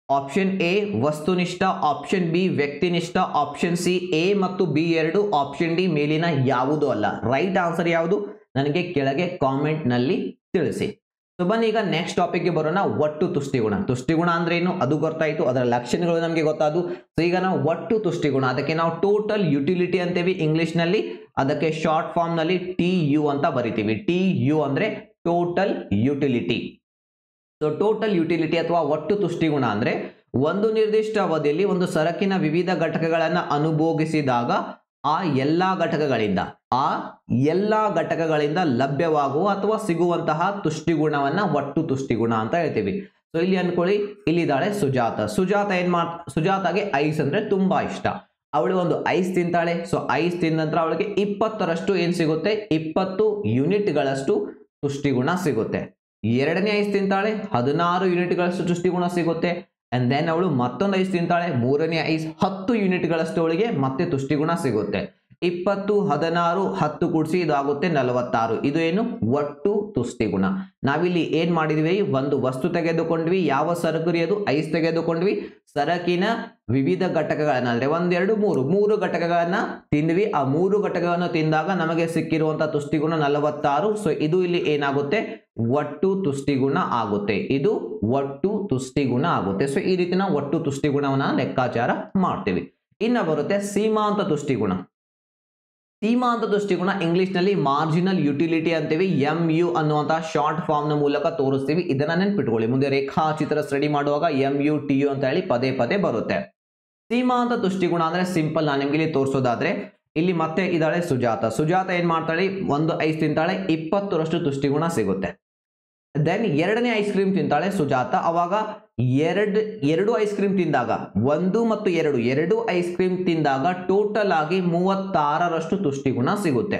ಆಪ್ಷನ್ ಎ ವಸ್ತುನಿಷ್ಠ, ಆಪ್ಷನ್ ಬಿ ವ್ಯಕ್ತಿನಿಷ್ಠ, ಆಪ್ಷನ್ ಸಿ ಎ ಮತ್ತು ಬಿ 2, ಆಪ್ಷನ್ ಡಿ ಮೇಲಿನ ಯಾವುದು ಅಲ್ಲ. ರೈಟ್ ಆನ್ಸರ್ ಯಾವುದು? ನನಗೆ ಕೆಳಗೆ ಕಾಮೆಂಟ್ ನಲ್ಲಿ ತಿಳಿಸಿ. ಸೊ ಬನ್ನಿ ಈಗ ನೆಕ್ಸ್ಟ್ ಟಾಪಿಕ್ಗೆ ಬರೋಣ. ಒಟ್ಟು ತುಷ್ಟಿಗುಣ. ತುಷ್ಟಿಗುಣ ಅಂದ್ರೆ ಏನು ಅದು ಗೊತ್ತಾಯಿತು, ಅದರ ಲಕ್ಷಣಗಳು ನಮಗೆ ಗೊತ್ತಾದು. ಸೊ ಈಗ ನಾವು ಒಟ್ಟು ತುಷ್ಟಿಗುಣ, ಅದಕ್ಕೆ ನಾವು ಟೋಟಲ್ ಯುಟಿಲಿಟಿ ಅಂತೇವಿ ಇಂಗ್ಲಿಷ್ನಲ್ಲಿ, ಅದಕ್ಕೆ ಶಾರ್ಟ್ ಫಾರ್ಮ್ ನಲ್ಲಿ TU ಅಂತ ಬರಿತೀವಿ. TU ಅಂದ್ರೆ total utility. So total utility ಅಥವಾ ಒಟ್ಟು ತುಷ್ಟಿಗುಣ ಅಂದ್ರೆ ಒಂದು ನಿರ್ದಿಷ್ಟ ಅವಧಿಯಲ್ಲಿ ಒಂದು ಸರಕಿನ ವಿವಿಧ ಘಟಕಗಳನ್ನು ಅನುಭೋಗಿಸಿದಾಗ ಆ ಎಲ್ಲಾ ಘಟಕಗಳಿಂದ ಲಭ್ಯವಾಗುವ ಅಥವಾ ಸಿಗುವಂತಹ ತುಷ್ಟಿಗುಣವನ್ನ ಒಟ್ಟು ತುಷ್ಟಿಗುಣ ಅಂತ ಹೇಳ್ತೀವಿ. ಸೊ ಇಲ್ಲಿ ಅನ್ಕೊಳ್ಳಿ, ಇಲ್ಲಿದ್ದಾಳೆ ಸುಜಾತ ಸುಜಾತಾಗೆ ಐಸ್ ಅಂದ್ರೆ ತುಂಬಾ ಇಷ್ಟ. ಅವಳು ಒಂದು ಐಸ್ ತಿಂತಾಳೆ. ಸೊ ಐಸ್ ತಿಂದ ನಂತರ ಅವಳಿಗೆ 20ರಷ್ಟು ಏನ್ ಸಿಗುತ್ತೆ, 20 ಯೂನಿಟ್ಗಳಷ್ಟು ತುಷ್ಟಿಗುಣ ಸಿಗುತ್ತೆ. ಎರಡನೇ ಐಸ್ ತಿಂತಾಳೆ, 16 ಯೂನಿಟ್ಗಳಷ್ಟು ತುಷ್ಟಿಗುಣ ಸಿಗುತ್ತೆ. ಅಂಡ್ ದೆನ್ ಅವಳು ಮತ್ತೊಂದು ಐಸ್ ತಿಂತಾಳೆ, ಮೂರನೇ ಐಸ್ 10 ಯೂನಿಟ್ಗಳಷ್ಟು ಅವಳಿಗೆ ಮತ್ತೆ ತುಷ್ಟಿಗುಣ ಸಿಗುತ್ತೆ. 20 16 10 ಕೂಡಿಸಿ ಇದಾಗುತ್ತೆ 46. ಇದು ಏನು, ಒಟ್ಟು ತುಷ್ಟಿಗುಣ. ನಾವಿಲ್ಲಿ ಏನ್ ಮಾಡಿದ್ವಿ, ಒಂದು ವಸ್ತು ತೆಗೆದುಕೊಂಡ್ವಿ. ಯಾವ ಸರಕು ಅದು, ಐಸ್ ತೆಗೆದುಕೊಂಡ್ವಿ. ಸರಕಿನ ವಿವಿಧ ಘಟಕಗಳನ್ನ ಅಂದ್ರೆ 1 2 3 ಘಟಕಗಳನ್ನ ತಿಂದ್ವಿ. ಆ 3 ಘಟಕಗಳನ್ನು ತಿಂದಾಗ ನಮಗೆ ಸಿಕ್ಕಿರುವಂತಹ ತುಷ್ಟಿಗುಣ 46. ಸೊ ಇದು ಇಲ್ಲಿ ಏನಾಗುತ್ತೆ, ಒಟ್ಟು ತುಷ್ಟಿಗುಣ ಆಗುತ್ತೆ. ಇದು ಒಟ್ಟು ತುಷ್ಟಿಗುಣ ಆಗುತ್ತೆ. ಸೊ ಈ ರೀತಿ ನಾವು ಒಟ್ಟು ತುಷ್ಟಿಗುಣವನ್ನ ಲೆಕ್ಕಾಚಾರ ಮಾಡ್ತೀವಿ. ಇನ್ನ ಬರುತ್ತೆ ಸೀಮಾಂತ ತುಷ್ಟಿಗುಣ. ಸೀಮಾಂತ ತುಷ್ಟಿಗುಣ ಇಂಗ್ಲಿಷ್ ನಲ್ಲಿ ಮಾರ್ಜಿನಲ್ ಯುಟಿಲಿಟಿ ಅಂತೀವಿ. MU ಅನ್ನುವಂತಹ ಶಾರ್ಟ್ ಫಾರ್ಮ್ ನ ಮೂಲಕ ತೋರಿಸ್ತೀವಿ. ಇದನ್ನ ನೆನ್ಪಿಟ್ಕೊಳ್ಳಿ, ಮುಂದೆ ರೇಖಾಚಿತ್ರ ಸ್ಟಡಿ ಮಾಡುವಾಗ MU TU ಅಂತ ಹೇಳಿ ಪದೇ ಪದೇ ಬರುತ್ತೆ. ಸೀಮಾಂತ ತುಷ್ಟಿಗುಣ ಅಂದ್ರೆ ಸಿಂಪಲ್, ನಾನು ನಿಮ್ಗೆ ಇಲ್ಲಿ ತೋರಿಸೋದಾದ್ರೆ, ಇಲ್ಲಿ ಮತ್ತೆ ಇದ್ದಾಳೆ ಸುಜಾತ ಏನ್ ಮಾಡ್ತಾಳೆ, ಒಂದು ಐಸ್ ತಿಂತಾಳೆ, 20ರಷ್ಟು ತುಷ್ಟಿಗುಣ ಸಿಗುತ್ತೆ. ದೆನ್ ಎರಡನೇ ಐಸ್ ಕ್ರೀಮ್ ತಿಂತಾಳೆ ಸುಜಾತ. ಅವಾಗ ಎರಡು ಐಸ್ ಕ್ರೀಮ್ ತಿಂದಾಗ, 1 ಮತ್ತು 2 ಐಸ್ ಕ್ರೀಮ್ ತಿಂದಾಗ ಟೋಟಲ್ ಆಗಿ 36ರಷ್ಟು ತುಷ್ಟಿಗುಣ ಸಿಗುತ್ತೆ.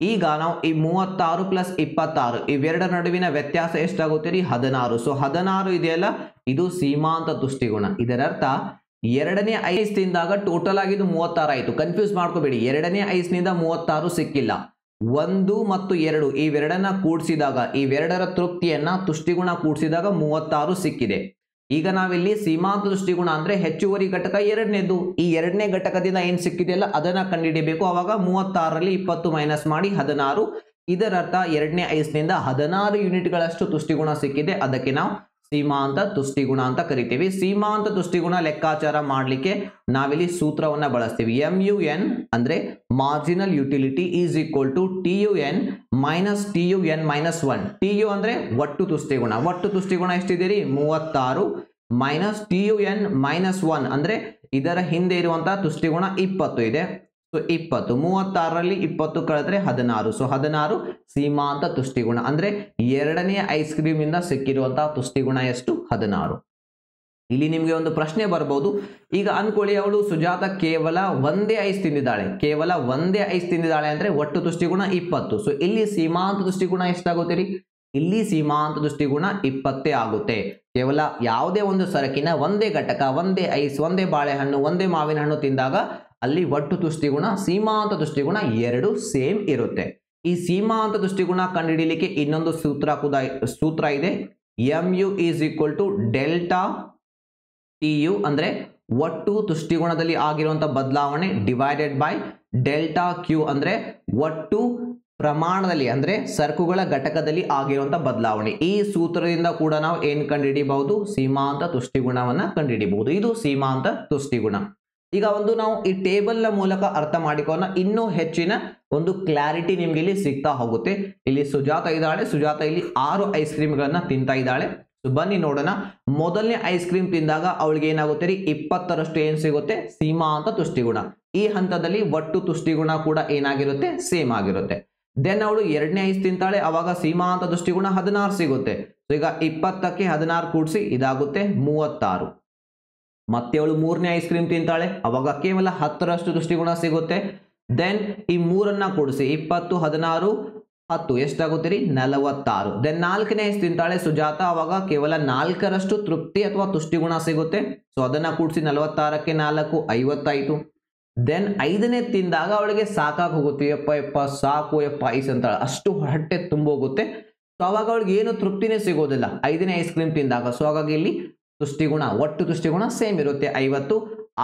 ಈಗ ನಾವು ಈ 36 ಪ್ಲಸ್ 26 ಇವೆರಡರ ನಡುವಿನ ವ್ಯತ್ಯಾಸ ಎಷ್ಟಾಗುತ್ತೆ ರೀ, 16. ಸೊ 16 ಇದೆಯಲ್ಲ, ಇದು ಸೀಮಾಂತ ತುಷ್ಟಿಗುಣ. ಇದರರ್ಥ ಎರಡನೇ ಐಸ್ ತಿಂದಾಗ ಟೋಟಲ್ ಆಗಿದ್ದು 36 ಆಯಿತು. ಕನ್ಫ್ಯೂಸ್ ಮಾಡ್ಕೋಬೇಡಿ, ಎರಡನೇ ಐಸ್ ನಿಂದ 36 ಸಿಕ್ಕಿಲ್ಲ. 1 ಮತ್ತು 2 ಇವೆರಡನ್ನ ಕೂಡಿಸಿದಾಗ, ಇವೆರಡರ ತೃಪ್ತಿಯನ್ನ ತುಷ್ಟಿಗುಣ ಕೂಡಿಸಿದಾಗ 36 ಸಿಕ್ಕಿದೆ. ಈಗ ನಾವಿಲ್ಲಿ ಸೀಮಾಂತ ತುಷ್ಟಿಗುಣ ಅಂದ್ರೆ ಹೆಚ್ಚುವರಿ ಘಟಕ ಎರಡನೇದು. ಈ ಎರಡನೇ ಘಟಕದಿಂದ ಏನ್ ಸಿಕ್ಕಿದೆಯಲ್ಲ ಅದನ್ನ ಕಂಡುಹಿಡಿಯಬೇಕು. ಅವಾಗ 36ರಲ್ಲಿ 20 ಮೈನಸ್ ಮಾಡಿ 16. ಇದರರ್ಥ ಎರಡನೇ ಐಸ್ನಿಂದ 16 ಯೂನಿಟ್ಗಳಷ್ಟು ತುಷ್ಟಿಗುಣ ಸಿಕ್ಕಿದೆ. ಅದಕ್ಕೆ ನಾವು ಸೀಮಾಂತ ತುಷ್ಟಿಗುಣ ಅಂತ ಕರಿತೀವಿ. ಸೀಮಾಂತ ತುಷ್ಟಿಗುಣ ಲೆಕ್ಕಾಚಾರ ಮಾಡಲಿಕ್ಕೆ ನಾವಿಲ್ಲಿ ಸೂತ್ರವನ್ನ ಬಳಸ್ತೀವಿ. MUN ಅಂದ್ರೆ marginal utility is equal to TUN minus TUN minus 1. TU ಅಂದ್ರೆ ಒಟ್ಟು ತುಷ್ಟಿಗುಣ. ಒಟ್ಟು ತುಷ್ಟಿಗುಣ ಎಷ್ಟಿದೆ, 36 ಮೈನಸ್ TUN ಮೈನಸ್ 1 ಅಂದ್ರೆ ಇದರ ಹಿಂದೆ ಇರುವಂತಹ ತುಷ್ಟಿಗುಣ 20 ಇದೆ. ಸೊ 20, 36ರಲ್ಲಿ 20 ಕಳೆದ್ರೆ 16. ಸೊ 16 ಸೀಮಾಂತ ತುಷ್ಟಿಗುಣ. ಅಂದ್ರೆ ಎರಡನೇ ಐಸ್ ಕ್ರೀಮ್ ಇಂದ ಸಿಕ್ಕಿರುವಂತಹ ತುಷ್ಟಿಗುಣ ಎಷ್ಟು, 16. ಇಲ್ಲಿ ನಿಮ್ಗೆ ಒಂದು ಪ್ರಶ್ನೆ ಬರಬಹುದು. ಈಗ ಅನ್ಕೊಳ್ಳಿ, ಅವಳು ಸುಜಾತ ಕೇವಲ ಒಂದೇ ಐಸ್ ತಿಂದಿದ್ದಾಳೆ ಅಂದ್ರೆ ಒಟ್ಟು ತುಷ್ಟಿಗುಣ 20. ಸೊ ಇಲ್ಲಿ ಸೀಮಾಂತ ತುಷ್ಟಿಗುಣ ಎಷ್ಟಾಗುತ್ತೆ ರೀ, ಇಲ್ಲಿ ಸೀಮಾಂತ ತುಷ್ಟಿಗುಣ 20 ಆಗುತ್ತೆ. ಕೇವಲ ಯಾವುದೇ ಒಂದು ಸರಕಿನ ಒಂದೇ ಘಟಕ, ಒಂದೇ ಐಸ್, ಒಂದೇ ಬಾಳೆಹಣ್ಣು, ಒಂದೇ ಮಾವಿನ ಹಣ್ಣು ತಿಂದಾಗ ಅಲ್ಲಿ ಒಟ್ಟು ತುಷ್ಟಿಗುಣ, ಸೀಮಾಂತ ತುಷ್ಟಿಗುಣ 2 ಸೇಮ್ ಇರುತ್ತೆ. ಈ ಸೀಮಾಂತ ತುಷ್ಟಿಗುಣ ಕಂಡುಹಿಡಿಯಲಿಕ್ಕೆ ಇನ್ನೊಂದು ಸೂತ್ರ ಇದೆ. MU is equal to delta TU ಅಂದ್ರೆ ಒಟ್ಟು ತುಷ್ಟಿಗುಣದಲ್ಲಿ ಆಗಿರುವಂತಹ ಬದಲಾವಣೆ ಡಿವೈಡೆಡ್ ಬೈ ಡೆಲ್ಟಾ Q ಅಂದ್ರೆ ಒಟ್ಟು ಪ್ರಮಾಣದಲ್ಲಿ ಅಂದ್ರೆ ಸರಕುಗಳ ಘಟಕದಲ್ಲಿ ಆಗಿರುವಂತಹ ಬದಲಾವಣೆ. ಈ ಸೂತ್ರದಿಂದ ಕೂಡ ನಾವು ಏನ್ ಕಂಡುಹಿಡಿಯಬಹುದು, ಸೀಮಾಂತ ತುಷ್ಟಿಗುಣವನ್ನ ಕಂಡುಹಿಡಿಯಬಹುದು. ಇದು ಸೀಮಾಂತ ತುಷ್ಟಿಗುಣ. ಈಗ ನಾವು ಈ ಟೇಬಲ್ ನ ಮೂಲಕ ಅರ್ಥ ಮಾಡಿಕೊಳ್ಳೋಣ. ಇನ್ನೂ ಹೆಚ್ಚಿನ ಒಂದು ಕ್ಲಾರಿಟಿ ನಿಮ್ಗೆ ಇಲ್ಲಿ ಸಿಗ್ತಾ ಹೋಗುತ್ತೆ. ಇಲ್ಲಿ ಸುಜಾತ ಇಲ್ಲಿ 6 ಐಸ್ ಕ್ರೀಮ್ಗಳನ್ನ ತಿಂತಾ ಇದ್ದಾಳೆ. ಬನ್ನಿ ನೋಡೋಣ. ಮೊದಲನೇ ಐಸ್ ಕ್ರೀಮ್ ತಿಂದಾಗ ಅವಳಿಗೆ ಏನಾಗುತ್ತೆ ರೀ, 20ರಷ್ಟು ಏನ್ ಸಿಗುತ್ತೆ, ಸೀಮಾಂತ ತುಷ್ಟಿಗುಣ. ಈ ಹಂತದಲ್ಲಿ ಒಟ್ಟು ತುಷ್ಟಿಗುಣ ಕೂಡ ಏನಾಗಿರುತ್ತೆ, ಸೇಮ್ ಆಗಿರುತ್ತೆ. ದೆನ್ ಅವಳು ಎರಡನೇ ಐಸ್ ತಿಂತಾಳೆ, ಅವಾಗ ಸೀಮಾಂತ ತುಷ್ಟಿಗುಣ 16 ಸಿಗುತ್ತೆ. ಸೊ ಈಗ 20ಕ್ಕೆ 16 ಕೂಡಿಸಿ ಇದಾಗುತ್ತೆ 36. ಮತ್ತೆ ಅವಳು ಮೂರನೇ ಐಸ್ ಕ್ರೀಮ್ ತಿಂತಾಳೆ, ಅವಾಗ ಕೇವಲ 10ರಷ್ಟು ತುಷ್ಟಿಗುಣ ಸಿಗುತ್ತೆ. ದೆನ್ ಈ ಮೂರನ್ನ ಕೂಡಿಸಿ 20 16 10 ಎಷ್ಟಾಗುತ್ತೆ ರೀ, 46. ದೆನ್ ನಾಲ್ಕನೇ ಐಸ್ ತಿಂತಾಳೆ ಸುಜಾತ, ಅವಾಗ ಕೇವಲ 4ರಷ್ಟು ತೃಪ್ತಿ ಅಥವಾ ತುಷ್ಟಿಗುಣ ಸಿಗುತ್ತೆ. ಸೊ ಅದನ್ನ ಕೂಡಿಸಿ 46ಕ್ಕೆ 4 50 ದೆನ್ ಐದನೇ ತಿಂದಾಗ ಅವಳಿಗೆ ಸಾಕಾಗಿ ಹೋಗುತ್ತೆ, ಯಪ್ಪ ಸಾಕು ಐಸ್ ಅಂತಾಳೆ, ಅಷ್ಟು ಹೊಟ್ಟೆ ತುಂಬೋಗುತ್ತೆ. ಸೊ ಅವಾಗ ಅವಳಿಗೆ ಏನು ತೃಪ್ತಿನೇ ಸಿಗೋದಿಲ್ಲ ಐದನೇ ಐಸ್ ಕ್ರೀಮ್ ತಿಂದಾಗ. ಸೊ ಹಾಗಾಗಿ ಇಲ್ಲಿ ತುಷ್ಟಿಗುಣ, ಒಟ್ಟು ತುಷ್ಟಿಗುಣ ಸೇಮ್ ಇರುತ್ತೆ 50.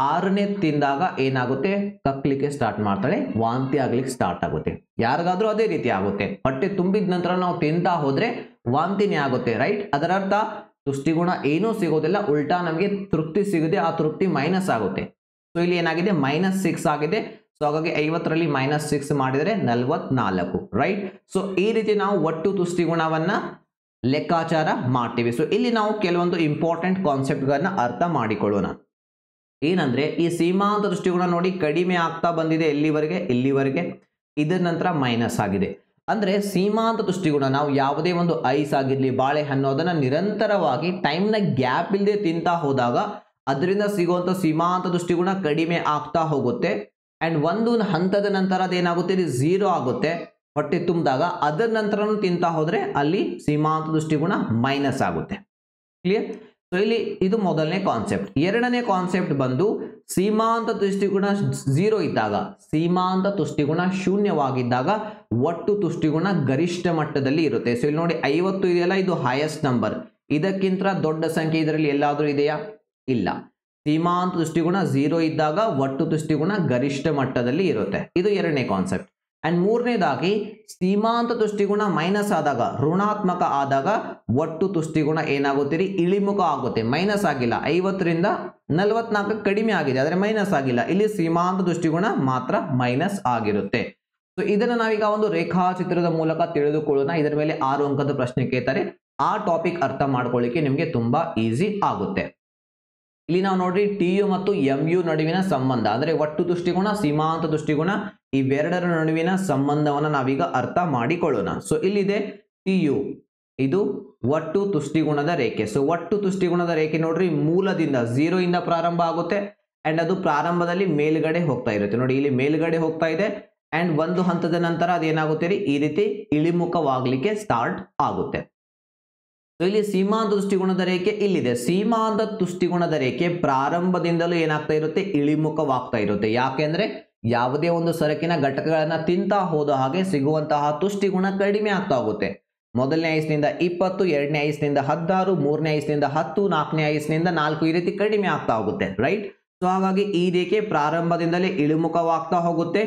ಆರನೇ ತಿಂದಾಗ ಏನಾಗುತ್ತೆ, ಕಕ್ಲಿಕ್ಕೆ ಸ್ಟಾರ್ಟ್ ಮಾಡ್ತಾಳೆ, ವಾಂತಿ ಆಗ್ಲಿಕ್ಕೆ ಸ್ಟಾರ್ಟ್ ಆಗುತ್ತೆ. ಯಾರಿಗಾದ್ರೂ ಅದೇ ರೀತಿ ಆಗುತ್ತೆ. ಹೊಟ್ಟೆ ತುಂಬಿದ ನಂತರ ನಾವು ತಿಂತಾ ಹೋದ್ರೆ ವಾಂತಿನೇ ಆಗುತ್ತೆ, ರೈಟ್. ಅದರ ಅರ್ಥ ತುಷ್ಟಿಗುಣ ಏನೂ ಸಿಗೋದಿಲ್ಲ, ಉಲ್ಟಾ ನಮಗೆ ತೃಪ್ತಿ ಸಿಗದೆ ಆ ತೃಪ್ತಿ ಮೈನಸ್ ಆಗುತ್ತೆ. ಸೊ ಇಲ್ಲಿ ಏನಾಗಿದೆ -6 ಆಗಿದೆ. ಸೊ ಹಾಗಾಗಿ 50ರಲ್ಲಿ -6 ಮಾಡಿದರೆ 44, ರೈಟ್. ಸೊ ಈ ರೀತಿ ನಾವು ಒಟ್ಟು ತುಷ್ಟಿಗುಣವನ್ನ ಲೆಕ್ಕಾಚಾರ ಮಾಡ್ತೀವಿ. ಸೊ ಇಲ್ಲಿ ನಾವು ಕೆಲವೊಂದು ಇಂಪಾರ್ಟೆಂಟ್ ಕಾನ್ಸೆಪ್ಟ್ಗಳನ್ನ ಅರ್ಥ ಮಾಡಿಕೊಳ್ಳೋಣ. ಏನಂದ್ರೆ ಈ ಸೀಮಾಂತ ತುಷ್ಟಿಗುಣ ನೋಡಿ ಕಡಿಮೆ ಆಗ್ತಾ ಬಂದಿದೆ ಇಲ್ಲಿವರೆಗೆ, ಇದರ ನಂತರ ಮೈನಸ್ ಆಗಿದೆ. ಅಂದ್ರೆ ಸೀಮಾಂತ ತುಷ್ಟಿಗುಣ ನಾವು ಯಾವುದೇ ಒಂದು ಐಸ್ ಆಗಿರ್ಲಿ, ಬಾಳೆಹಣ್ಣು, ಅದನ್ನ ನಿರಂತರವಾಗಿ ಟೈಮ್ನ ಗ್ಯಾಪ್ ಇಲ್ಲದೆ ತಿಂತಾ ಹೋದಾಗ ಅದರಿಂದ ಸಿಗುವಂತ ಸೀಮಾಂತ ತುಷ್ಟಿಗುಣ ಕಡಿಮೆ ಆಗ್ತಾ ಹೋಗುತ್ತೆ. ಅಂಡ್ ಒಂದು ಹಂತದ ನಂತರ ಅದೇನಾಗುತ್ತೆ, ಇದು 0 ಆಗುತ್ತೆ ಹೊಟ್ಟೆ ತುಂಬಿದಾಗ. ಅದರ ನಂತರನೂ ತಿಂತಾ ಹೋದ್ರೆ ಅಲ್ಲಿ ಸೀಮಾಂತ ತುಷ್ಟಿಗುಣ ಮೈನಸ್ ಆಗುತ್ತೆ. ಕ್ಲಿಯರ್. ಸೊ ಇಲ್ಲಿ ಇದು ಮೊದಲನೇ ಕಾನ್ಸೆಪ್ಟ್. ಎರಡನೇ ಕಾನ್ಸೆಪ್ಟ್ ಬಂದು ಸೀಮಾಂತ ತುಷ್ಟಿಗುಣ 0 ಇದ್ದಾಗ, ಸೀಮಾಂತ ತುಷ್ಟಿಗುಣ ಶೂನ್ಯವಾಗಿದ್ದಾಗ ಒಟ್ಟು ತುಷ್ಟಿಗುಣ ಗರಿಷ್ಠ ಮಟ್ಟದಲ್ಲಿ ಇರುತ್ತೆ. ಸೊ ಇಲ್ಲಿ ನೋಡಿ 50 ಇದೆಯಲ್ಲ, ಇದು ಹೈಯೆಸ್ಟ್ ನಂಬರ್. ಇದಕ್ಕಿಂತ ದೊಡ್ಡ ಸಂಖ್ಯೆ ಇದರಲ್ಲಿ ಎಲ್ಲಾದ್ರೂ ಇದೆಯಾ? ಇಲ್ಲ. ಸೀಮಾಂತ ತುಷ್ಟಿಗುಣ 0 ಇದ್ದಾಗ ಒಟ್ಟು ತುಷ್ಟಿಗುಣ ಗರಿಷ್ಠ ಮಟ್ಟದಲ್ಲಿ ಇರುತ್ತೆ. ಇದು ಎರಡನೇ ಕಾನ್ಸೆಪ್ಟ್. ಅಂಡ್ ಮೂರನೇದಾಗಿ ಸೀಮಾಂತ ತುಷ್ಟಿಗುಣ ಮೈನಸ್ ಆದಾಗ, ಋಣಾತ್ಮಕ ಆದಾಗ ಒಟ್ಟು ತುಷ್ಟಿಗುಣ ಏನಾಗುತ್ತೀರಿ, ಇಳಿಮುಖ ಆಗುತ್ತೆ. ಮೈನಸ್ ಆಗಿಲ್ಲ, 50ರಿಂದ 44 ಕಡಿಮೆ ಆಗಿದೆ, ಆದರೆ ಮೈನಸ್ ಆಗಿಲ್ಲ. ಇಲ್ಲಿ ಸೀಮಾಂತ ತುಷ್ಟಿಗುಣ ಮಾತ್ರ ಮೈನಸ್ ಆಗಿರುತ್ತೆ. ಸೊ ಇದನ್ನ ನಾವೀಗ ಒಂದು ರೇಖಾಚಿತ್ರದ ಮೂಲಕ ತಿಳಿದುಕೊಳ್ಳೋಣ. ಇದರ ಮೇಲೆ 6 ಅಂಕದ ಪ್ರಶ್ನೆ ಕೇಳ್ತಾರೆ. ಆ ಟಾಪಿಕ್ ಅರ್ಥ ಮಾಡ್ಕೊಳ್ಳಿಕ್ಕೆ ನಿಮಗೆ ತುಂಬಾ ಈಸಿ ಆಗುತ್ತೆ. ಇಲ್ಲಿ ನಾವು ನೋಡ್ರಿ TU ಮತ್ತು MU ನಡುವಿನ ಸಂಬಂಧ, ಅಂದ್ರೆ ಒಟ್ಟು ತುಷ್ಟಿಗುಣ, ಸೀಮಾಂತ ತುಷ್ಟಿಗುಣ, ಇವೆರಡರ ನಡುವಿನ ಸಂಬಂಧವನ್ನ ನಾವೀಗ ಅರ್ಥ ಮಾಡಿಕೊಳ್ಳೋಣ. ಸೊ ಇಲ್ಲಿದೆ TU, ಇದು ಒಟ್ಟು ತುಷ್ಟಿಗುಣದ ರೇಖೆ. ಸೊ ಒಟ್ಟು ತುಷ್ಟಿಗುಣದ ರೇಖೆ ನೋಡ್ರಿ ಮೂಲದಿಂದ 0 ಇಂದ ಪ್ರಾರಂಭ ಆಗುತ್ತೆ. ಅಂಡ್ ಅದು ಪ್ರಾರಂಭದಲ್ಲಿ ಮೇಲ್ಗಡೆ ಹೋಗ್ತಾ ಇರುತ್ತೆ. ನೋಡಿ ಇಲ್ಲಿ ಮೇಲ್ಗಡೆ ಹೋಗ್ತಾ ಇದೆ. ಅಂಡ್ ಒಂದು ಹಂತದ ನಂತರ ಅದೇನಾಗುತ್ತೆ ರೀ, ಈ ರೀತಿ ಇಳಿಮುಖವಾಗ್ಲಿಕ್ಕೆ ಸ್ಟಾರ್ಟ್ ಆಗುತ್ತೆ. ಇಲ್ಲಿ ಸೀಮಾಂತ ತುಷ್ಟಿಗುಣದ ರೇಖೆ ಇಲ್ಲಿದೆ. ಸೀಮಾಂತ ತುಷ್ಟಿಗುಣದ ರೇಖೆ ಪ್ರಾರಂಭದಿಂದಲೂ ಏನಾಗ್ತಾ ಇರುತ್ತೆ, ಇಳಿಮುಖವಾಗ್ತಾ ಇರುತ್ತೆ. ಯಾಕೆಂದ್ರೆ ಯಾವುದೇ ಒಂದು ಸರಕಿನ ಘಟಕಗಳನ್ನ ತಿಂತಾ ಹೋದ ಹಾಗೆ ಸಿಗುವಂತಹ ತುಷ್ಟಿಗುಣ ಕಡಿಮೆ ಆಗ್ತಾ ಹೋಗುತ್ತೆ. ಮೊದಲನೇ ಐಸ್ನಿಂದ 20, ಎರಡನೇ ಐಸ್ನಿಂದ 16, ಮೂರನೇ ಐಸ್ನಿಂದ 10, ನಾಲ್ಕನೇ ಐಸ್ನಿಂದ 4, ಈ ರೀತಿ ಕಡಿಮೆ ಆಗ್ತಾ ಹೋಗುತ್ತೆ, ರೈಟ್. ಸೊ ಹಾಗಾಗಿ ಈ ರೇಖೆ ಪ್ರಾರಂಭದಿಂದಲೇ ಇಳಿಮುಖವಾಗ್ತಾ ಹೋಗುತ್ತೆ.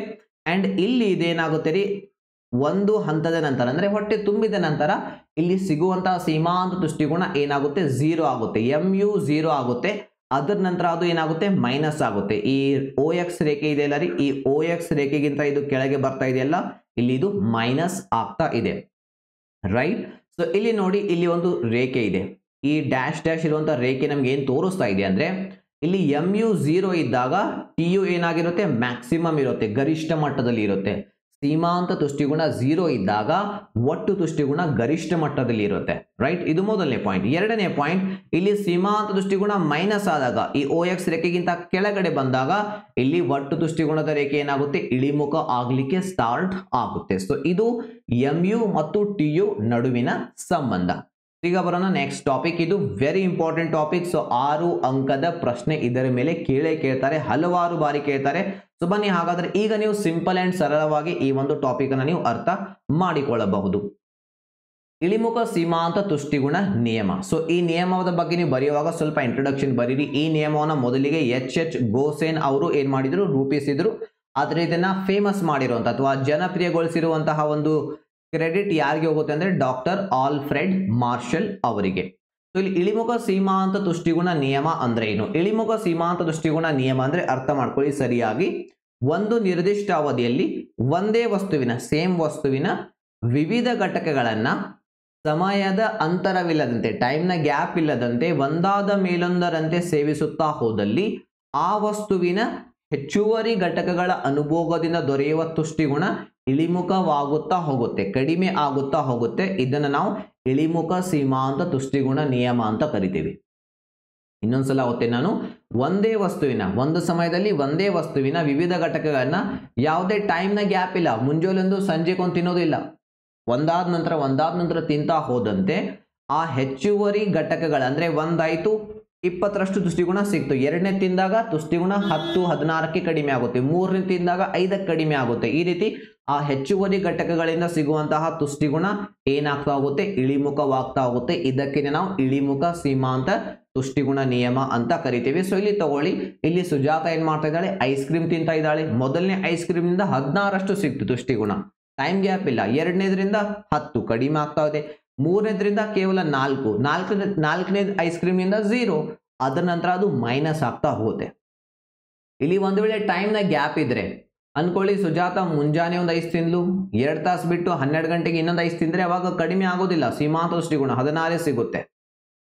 ಅಂಡ್ ಇಲ್ಲಿ ಇದೇನಾಗುತ್ತೆ ರೀ, ಒಂದು ಹಂತದ ನಂತರ ಅಂದ್ರೆ ಹೊಟ್ಟೆ ತುಂಬಿದ ನಂತರ ಇಲ್ಲಿ ಸಿಗುವಂತಹ ಸೀಮಾಂತ ತುಷ್ಟಿಗುಣ ಏನಾಗುತ್ತೆ, 0 ಆಗುತ್ತೆ. MU 0 ಆಗುತ್ತೆ. ಅದರ ನಂತರ ಅದು ಏನಾಗುತ್ತೆ, ಮೈನಸ್ ಆಗುತ್ತೆ. ಈ OX ರೇಖೆ ಇದೆಯಲ್ಲ ರೀ, ಈ OX ರೇಖೆಗಿಂತ ಇದು ಕೆಳಗೆ ಬರ್ತಾ ಇದೆಯಲ್ಲ, ಇಲ್ಲಿ ಇದು ಮೈನಸ್ ಆಗ್ತಾ ಇದೆ, ರೈಟ್. ಸೊ ಇಲ್ಲಿ ನೋಡಿ, ಇಲ್ಲಿ ಒಂದು ರೇಖೆ ಇದೆ. ಈ ಡ್ಯಾಶ್ ಇರುವಂತಹ ರೇಖೆ ನಮ್ಗೆ ಏನ್ ತೋರಿಸ್ತಾ ಇದೆ ಅಂದ್ರೆ, ಇಲ್ಲಿ MU 0 ಇದ್ದಾಗ TU ಏನಾಗಿರುತ್ತೆ, ಮ್ಯಾಕ್ಸಿಮಮ್ ಇರುತ್ತೆ, ಗರಿಷ್ಠ ಮಟ್ಟದಲ್ಲಿ ಇರುತ್ತೆ. ಸೀಮಾಂತ ತುಷ್ಟಿಗುಣ 0 ಇದ್ದಾಗ ಒಟ್ಟು ತುಷ್ಟಿಗುಣ ಗರಿಷ್ಠ ಮಟ್ಟದಲ್ಲಿ ಇರುತ್ತೆ, ರೈಟ್. ಇದು ಮೊದಲನೇ ಪಾಯಿಂಟ್. ಎರಡನೇ ಪಾಯಿಂಟ್, ಇಲ್ಲಿ ಸೀಮಾಂತ ತುಷ್ಟಿಗುಣ ಮೈನಸ್ ಆದಾಗ, ಈ OX ರೇಖೆಗಿಂತ ಕೆಳಗಡೆ ಬಂದಾಗ ಇಲ್ಲಿ ಒಟ್ಟು ತುಷ್ಟಿಗುಣದ ರೇಖೆ ಏನಾಗುತ್ತೆ, ಇಳಿಮುಖ ಆಗ್ಲಿಕ್ಕೆ ಸ್ಟಾರ್ಟ್ ಆಗುತ್ತೆ. ಸೊ ಇದು MU ಮತ್ತು TU ನಡುವಿನ ಸಂಬಂಧ. ಈಗ ಬರೋಣ ನೆಕ್ಸ್ಟ್ ಟಾಪಿಕ್. ಇದು ವೆರಿ ಇಂಪಾರ್ಟೆಂಟ್ ಟಾಪಿಕ್. ಸೊ 6 ಅಂಕದ ಪ್ರಶ್ನೆ ಇದರ ಮೇಲೆ ಕೇಳ್ತಾರೆ, ಹಲವಾರು ಬಾರಿ ಕೇಳ್ತಾರೆ. ಸೊ ಬನ್ನಿ ಹಾಗಾದ್ರೆ ಈಗ ನೀವು ಸಿಂಪಲ್ ಅಂಡ್ ಸರಳವಾಗಿ ಈ ಒಂದು ಟಾಪಿಕ್ ಅನ್ನು ನೀವು ಅರ್ಥ ಮಾಡಿಕೊಳ್ಳಬಹುದು. ಇಳಿಮುಖ ಸೀಮಾಂತ ತುಷ್ಟಿಗುಣ ನಿಯಮ. ಸೊ ಈ ನಿಯಮದ ಬಗ್ಗೆ ನೀವು ಬರೆಯುವಾಗ ಸ್ವಲ್ಪ ಇಂಟ್ರೊಡಕ್ಷನ್ ಬರೀರಿ. ಈ ನಿಯಮವನ್ನು ಮೊದಲಿಗೆ H ಗೋಸೆನ್ ಅವರು ಏನ್ ಮಾಡಿದ್ರು, ರೂಪಿಸಿದ್ರು. ಆದ್ರೆ ಇದನ್ನ ಫೇಮಸ್ ಮಾಡಿರುವಂತ ಅಥವಾ ಜನಪ್ರಿಯಗೊಳಿಸಿರುವಂತಹ ಒಂದು ಕ್ರೆಡಿಟ್ ಯಾರಿಗೆ ಹೋಗುತ್ತೆ ಅಂದ್ರೆ ಡಾಕ್ಟರ್ ಆಲ್ಫ್ರೆಡ್ ಮಾರ್ಷಲ್ ಅವರಿಗೆ. ಸೊ ಇಲ್ಲಿ ಇಳಿಮುಖ ಸೀಮಾಂತ ತುಷ್ಟಿಗುಣ ನಿಯಮ ಅಂದ್ರೆ ಏನು? ಇಳಿಮುಖ ಸೀಮಾಂತ ತುಷ್ಟಿಗುಣ ನಿಯಮ ಅಂದ್ರೆ ಅರ್ಥ ಮಾಡ್ಕೊಳ್ಳಿ ಸರಿಯಾಗಿ. ಒಂದು ನಿರ್ದಿಷ್ಟ ಅವಧಿಯಲ್ಲಿ ಒಂದೇ ವಸ್ತುವಿನ, ಸೇಮ್ ವಸ್ತುವಿನ ವಿವಿಧ ಘಟಕಗಳನ್ನ ಸಮಯದ ಅಂತರವಿಲ್ಲದಂತೆ, ಟೈಮ್ನ ಗ್ಯಾಪ್ ಇಲ್ಲದಂತೆ ಒಂದಾದ ಮೇಲೊಂದರಂತೆ ಸೇವಿಸುತ್ತಾ ಹೋದಲ್ಲಿ ಆ ವಸ್ತುವಿನ ಹೆಚ್ಚುವರಿ ಘಟಕಗಳ ಅನುಭೋಗದಿಂದ ದೊರೆಯುವ ತುಷ್ಟಿಗುಣ ಇಳಿಮುಖವಾಗುತ್ತಾ ಹೋಗುತ್ತೆ, ಕಡಿಮೆ ಆಗುತ್ತಾ ಹೋಗುತ್ತೆ. ಇದನ್ನು ನಾವು ಇಳಿಮುಖ ಸೀಮಾಂತ ತುಷ್ಟಿಗುಣ ನಿಯಮ ಅಂತ ಕರಿತೀವಿ. ಇನ್ನೊಂದ್ಸಲ ಓದ್ತೇನೆ ನಾನು. ಒಂದೇ ವಸ್ತುವಿನ, ಒಂದು ಸಮಯದಲ್ಲಿ ಒಂದೇ ವಸ್ತುವಿನ ವಿವಿಧ ಘಟಕಗಳನ್ನ ಯಾವುದೇ ಟೈಮ್ನ ಗ್ಯಾಪ್ ಇಲ್ಲ, ಮುಂಜಾನೆಂದು ಸಂಜೆಗೊಂದು ತಿನ್ನೋದಿಲ್ಲ, ಒಂದಾದ ನಂತರ ತಿಂತಾ ಹೋದಂತೆ ಆ ಹೆಚ್ಚುವರಿ ಘಟಕಗಳ ಅಂದ್ರೆ ಒಂದಾಯ್ತು 20ರಷ್ಟು ತುಷ್ಟಿಗುಣ ಸಿಕ್ತು, ಎರಡನೇ ತಿಂದಾಗ ತುಷ್ಟಿಗುಣ 10, 16ಕ್ಕೆ ಕಡಿಮೆ ಆಗುತ್ತೆ, ಮೂರನೇ ತಿಂದಾಗ 5ಕ್ಕೆ ಕಡಿಮೆ ಆಗುತ್ತೆ. ಈ ರೀತಿ ಆ ಹೆಚ್ಚುವರಿ ಘಟಕಗಳಿಂದ ಸಿಗುವಂತಹ ತುಷ್ಟಿಗುಣ ಏನಾಗ್ತಾ ಹೋಗುತ್ತೆ, ಇಳಿಮುಖವಾಗ್ತಾ ಹೋಗುತ್ತೆ. ಇದಕ್ಕೆ ನಾವು ಇಳಿಮುಖ ಸೀಮಾಂತ ತುಷ್ಟಿಗುಣ ನಿಯಮ ಅಂತ ಕರಿತೀವಿ. ಸೊ ಇಲ್ಲಿ ತಗೊಳ್ಳಿ, ಇಲ್ಲಿ ಸುಜಾತ ಏನ್ ಮಾಡ್ತಾ ಇದ್ದಾಳೆ, ಐಸ್ ಕ್ರೀಮ್ ತಿಂತಾ ಇದ್ದಾಳೆ. ಮೊದಲನೇ ಐಸ್ ಕ್ರೀಮ್ ನಿಂದ 16ರಷ್ಟು ಸಿಕ್ತು ತುಷ್ಟಿಗುಣ, ಟೈಮ್ ಗ್ಯಾಪ್ ಇಲ್ಲ. ಎರಡನೇದ್ರಿಂದ 10 ಕಡಿಮೆ ಆಗ್ತಾ ಇದೆ. ಮೂರನೇದ್ರಿಂದ ಕೇವಲ 4, ನಾಲ್ಕನೇ ಐಸ್ ಕ್ರೀಮ್ನಿಂದ 0, ಅದರ ನಂತರ ಅದು ಮೈನಸ್ ಆಗ್ತಾ ಹೋಗುತ್ತೆ. ಇಲ್ಲಿ ಒಂದು ವೇಳೆ ಟೈಮ್ನ ಗ್ಯಾಪ್ ಇದ್ರೆ ಅನ್ಕೊಳ್ಳಿ, ಸುಜಾತ ಮುಂಜಾನೆ ಒಂದು ಐಸ್ ತಿಂದ್ಲು, 2 ತಾಸು ಬಿಟ್ಟು 12 ಗಂಟೆಗೆ ಇನ್ನೊಂದು ಐಸ್ ತಿಂದ್ರೆ ಅವಾಗ ಕಡಿಮೆ ಆಗೋದಿಲ್ಲ, ಸೀಮಾಂತ ದೃಷ್ಟಿಕೋನ 16 ಸಿಗುತ್ತೆ,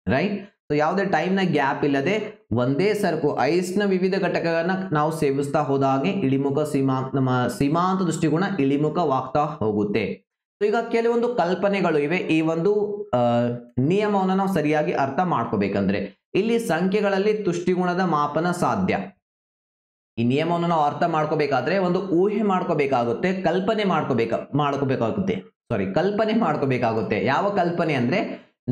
ರೈಟ್. ಸೊ ಯಾವುದೇ ಟೈಮ್ನ ಗ್ಯಾಪ್ ಇಲ್ಲದೆ ಒಂದೇ ಸರಕು ಐಸ್ನ ವಿವಿಧ ಘಟಕಗಳನ್ನ ನಾವು ಸೇವಿಸ್ತಾ ಹೋದಾಗೆ ಇಳಿಮುಖ ನಮ್ಮ ಸೀಮಾಂತ ದೃಷ್ಟಿಕೋನ ಇಳಿಮುಖವಾಗ್ತಾ ಹೋಗುತ್ತೆ. ಸೊ ಈಗ ಕೆಲವೊಂದು ಕಲ್ಪನೆಗಳು ಇವೆ. ಈ ಒಂದು ನಿಯಮವನ್ನು ನಾವು ಸರಿಯಾಗಿ ಅರ್ಥ ಮಾಡ್ಕೋಬೇಕಂದ್ರೆ ಇಲ್ಲಿ ಸಂಖ್ಯೆಗಳಲ್ಲಿ ತುಷ್ಟಿಗುಣದ ಮಾಪನ ಸಾಧ್ಯ. ಈ ನಿಯಮವನ್ನು ನಾವು ಅರ್ಥ ಮಾಡ್ಕೋಬೇಕಾದ್ರೆ ಒಂದು ಊಹೆ ಮಾಡ್ಕೋಬೇಕಾಗುತ್ತೆ, ಕಲ್ಪನೆ ಮಾಡ್ಕೋಬೇಕಾಗುತ್ತೆ. ಯಾವ ಕಲ್ಪನೆ ಅಂದ್ರೆ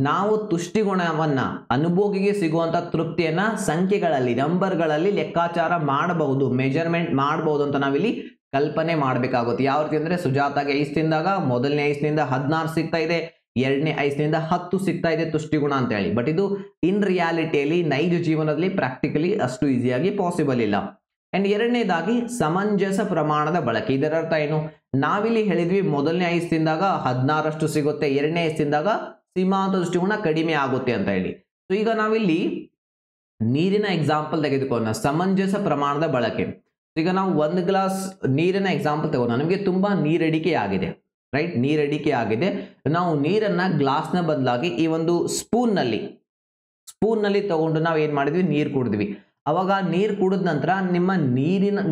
ನಾವು ತುಷ್ಟಿಗುಣವನ್ನ ಅನುಭೋಗಿಗೆ ಸಿಗುವಂತ ತೃಪ್ತಿಯನ್ನ ಸಂಖ್ಯೆಗಳಲ್ಲಿ, ನಂಬರ್ಗಳಲ್ಲಿ ಲೆಕ್ಕಾಚಾರ ಮಾಡಬಹುದು, ಮೆಜರ್ಮೆಂಟ್ ಮಾಡಬಹುದು ಅಂತ ನಾವಿಲ್ಲಿ ಕಲ್ಪನೆ ಮಾಡಬೇಕಾಗುತ್ತೆ. ಯಾವ ರೀತಿ ಅಂದ್ರೆ ಸುಜಾತಾಗೆ ಐಸ್ ತಿಂದಾಗ ಮೊದಲನೇ ಐಸ್ನಿಂದ 16 ಸಿಗ್ತಾ ಇದೆ, ಎರಡನೇ ಐಸ್ನಿಂದ 10 ಸಿಗ್ತಾ ಇದೆ ತುಷ್ಟಿಗುಣ ಅಂತ ಹೇಳಿ. ಬಟ್ ಇದು ಇನ್ ರಿಯಾಲಿಟಿಯಲ್ಲಿ, ನೈಜ ಜೀವನದಲ್ಲಿ ಪ್ರಾಕ್ಟಿಕಲಿ ಅಷ್ಟು ಈಸಿಯಾಗಿ ಪಾಸಿಬಲ್ ಇಲ್ಲ. ಅಂಡ್ ಎರಡನೇದಾಗಿ ಸಮಂಜಸ ಪ್ರಮಾಣದ ಬಳಕೆ. ಇದರ ಅರ್ಥ ಏನು? ನಾವಿಲ್ಲಿ ಹೇಳಿದ್ವಿ ಮೊದಲನೇ ಐಸ್ ತಿಂದಾಗ 16 ಸಿಗುತ್ತೆ, ಎರಡನೇ ಐಸ್ ತಿಂದಾಗ ಸೀಮಾಂತ ದೃಷ್ಟಿಗುಣ ಕಡಿಮೆ ಆಗುತ್ತೆ ಅಂತ ಹೇಳಿ. ಸೊ ಈಗ ನಾವಿಲ್ಲಿ ನೀರಿನ ಎಕ್ಸಾಂಪಲ್ ತೆಗೆದುಕೊಳ್ಳೋಣ, ಸಮಂಜಸ ಪ್ರಮಾಣದ ಬಳಕೆ. ಈಗ ನಾವು 1 ಗ್ಲಾಸ್ ನೀರಿನ ಎಕ್ಸಾಂಪಲ್ ತಗೋಣ. ನಮಗೆ ತುಂಬಾ ನೀರಡಿಕೆ ಆಗಿದೆ, ರೈಟ್, ನೀರಡಿಕೆ ಆಗಿದೆ. ನಾವು ನೀರನ್ನ ಗ್ಲಾಸ್ನ ಬದಲಾಗಿ ಈ ಒಂದು ಸ್ಪೂನ್ ನಲ್ಲಿ ತಗೊಂಡು ನಾವು ಏನ್ ಮಾಡಿದ್ವಿ, ನೀರು ಕುಡಿದ್ವಿ. ಅವಾಗ ನೀರು ಕುಡಿದ ನಂತರ ನಿಮ್ಮ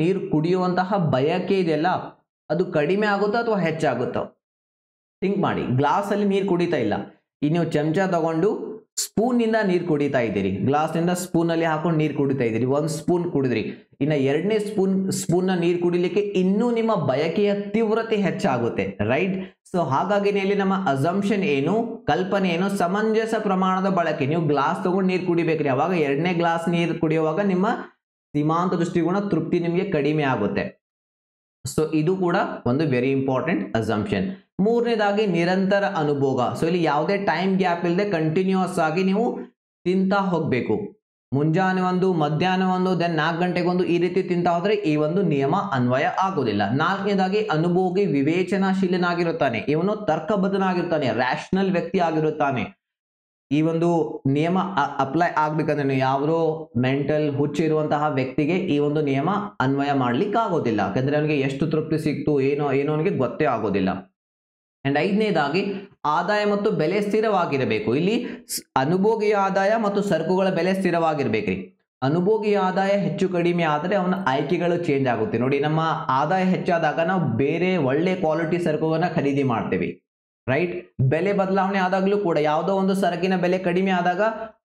ನೀರು ಕುಡಿಯುವಂತಹ ಬಯಕೆ ಇದೆಯಲ್ಲ, ಅದು ಕಡಿಮೆ ಆಗುತ್ತೋ ಅಥವಾ ಹೆಚ್ಚಾಗುತ್ತೋ? ಥಿಂಕ್ ಮಾಡಿ. ಗ್ಲಾಸ್ ಅಲ್ಲಿ ನೀರು ಕುಡಿತಾ ಇಲ್ಲ, ಈ ನೀವು ಚಮಚ ತಗೊಂಡು ಸ್ಪೂನ್ ನಿಂದ ನೀರು ಕುಡಿತಾ ಇದ್ದೀರಿ, ಗ್ಲಾಸ್ ನಿಂದ ಸ್ಪೂನ್ ಅಲ್ಲಿ ಹಾಕೊಂಡು ನೀರು ಕುಡಿತಾ ಇದ್ದೀರಿ, 1 ಸ್ಪೂನ್ ಕುಡಿದ್ರಿ. ಇನ್ನ ಎರಡನೇ ಸ್ಪೂನ್ ನೀರು ಕುಡಿಲಿಕ್ಕೆ ಇನ್ನೂ ನಿಮ್ಮ ಬಯಕೆಯ ತೀವ್ರತೆ ಹೆಚ್ಚಾಗುತ್ತೆ, ರೈಟ್. ಸೊ ಹಾಗಾಗಿ ಇಲ್ಲಿ ನಮ್ಮ ಅಸಂಪ್ಷನ್ ಏನು, ಕಲ್ಪನೆ ಏನು, ಸಮಂಜಸ ಪ್ರಮಾಣದ ಬಳಕೆ. ನೀವು ಗ್ಲಾಸ್ ತಗೊಂಡು ನೀರು ಕುಡಿಬೇಕ್ರಿ, ಅವಾಗ ಎರಡನೇ ಗ್ಲಾಸ್ ನೀರು ಕುಡಿಯುವಾಗ ನಿಮ್ಮ ಸೀಮಾಂತ ದೃಷ್ಟಿಗುಣ ತೃಪ್ತಿ ನಿಮಗೆ ಕಡಿಮೆ ಆಗುತ್ತೆ. ಸೊ ಇದು ಕೂಡ ಒಂದು ವೆರಿ ಇಂಪಾರ್ಟೆಂಟ್ ಅಸಂಪ್ಷನ್. ಮೂರನೇದಾಗಿ ನಿರಂತರ ಅನುಭೋಗ. ಸೊ ಇಲ್ಲಿ ಯಾವುದೇ ಟೈಮ್ ಗ್ಯಾಪ್ ಇಲ್ಲದೆ ಕಂಟಿನ್ಯೂಸ್ ಆಗಿ ನೀವು ತಿಂತಾ ಹೋಗ್ಬೇಕು. ಮುಂಜಾನೆ ಒಂದು, ಮಧ್ಯಾಹ್ನ ಒಂದು, ದೆನ್ 4 ಗಂಟೆಗೆ ಒಂದು, ಈ ರೀತಿ ತಿಂತಾ ಹೋದ್ರೆ ಈ ಒಂದು ನಿಯಮ ಅನ್ವಯ ಆಗೋದಿಲ್ಲ. ನಾಲ್ಕನೇದಾಗಿ ಅನುಭೋಗಿ ವಿವೇಚನಾಶೀಲನಾಗಿರುತ್ತಾನೆ, ಇವನು ತರ್ಕಬದ್ಧನಾಗಿರ್ತಾನೆ, ರ್ಯಾಷನಲ್ ವ್ಯಕ್ತಿ ಆಗಿರುತ್ತಾನೆ. ಈ ಒಂದು ನಿಯಮ ಅಪ್ಲೈ ಆಗ್ಬೇಕಂದ್ರೆ ಯಾವುದೋ ಮೆಂಟಲ್ ಹುಚ್ಚಿರುವಂತಹ ವ್ಯಕ್ತಿಗೆ ಈ ಒಂದು ನಿಯಮ ಅನ್ವಯ ಮಾಡ್ಲಿಕ್ಕೆ ಆಗೋದಿಲ್ಲ, ಯಾಕಂದ್ರೆ ಅವನಿಗೆ ಎಷ್ಟು ತೃಪ್ತಿ ಸಿಕ್ತು ಏನೋ ಅವನಿಗೆ ಗೊತ್ತೇ ಆಗೋದಿಲ್ಲ. ಅಂಡ್ ಐದನೇದಾಗಿ ಆದಾಯ ಮತ್ತು ಬೆಲೆ ಸ್ಥಿರವಾಗಿರಬೇಕು. ಇಲ್ಲಿ ಅನುಭೋಗಿಯ ಆದಾಯ ಮತ್ತು ಸರಕುಗಳ ಬೆಲೆ ಸ್ಥಿರವಾಗಿರ್ಬೇಕ್ರಿ. ಅನುಭೋಗಿಯ ಆದಾಯ ಹೆಚ್ಚು ಕಡಿಮೆ ಆದರೆ ಅವನ ಆಯ್ಕೆಗಳು ಚೇಂಜ್ ಆಗುತ್ತೆ. ನೋಡಿ, ನಮ್ಮ ಆದಾಯ ಹೆಚ್ಚಾದಾಗ ನಾವು ಬೇರೆ ಒಳ್ಳೆ ಕ್ವಾಲಿಟಿ ಸರಕುಗಳನ್ನ ಖರೀದಿ ಮಾಡ್ತೇವೆ, ರೈಟ್. ಬೆಲೆ ಬದಲಾವಣೆ ಆದಾಗಲೂ ಕೂಡ ಯಾವುದೋ ಒಂದು ಸರಕಿನ ಬೆಲೆ ಕಡಿಮೆ ಆದಾಗ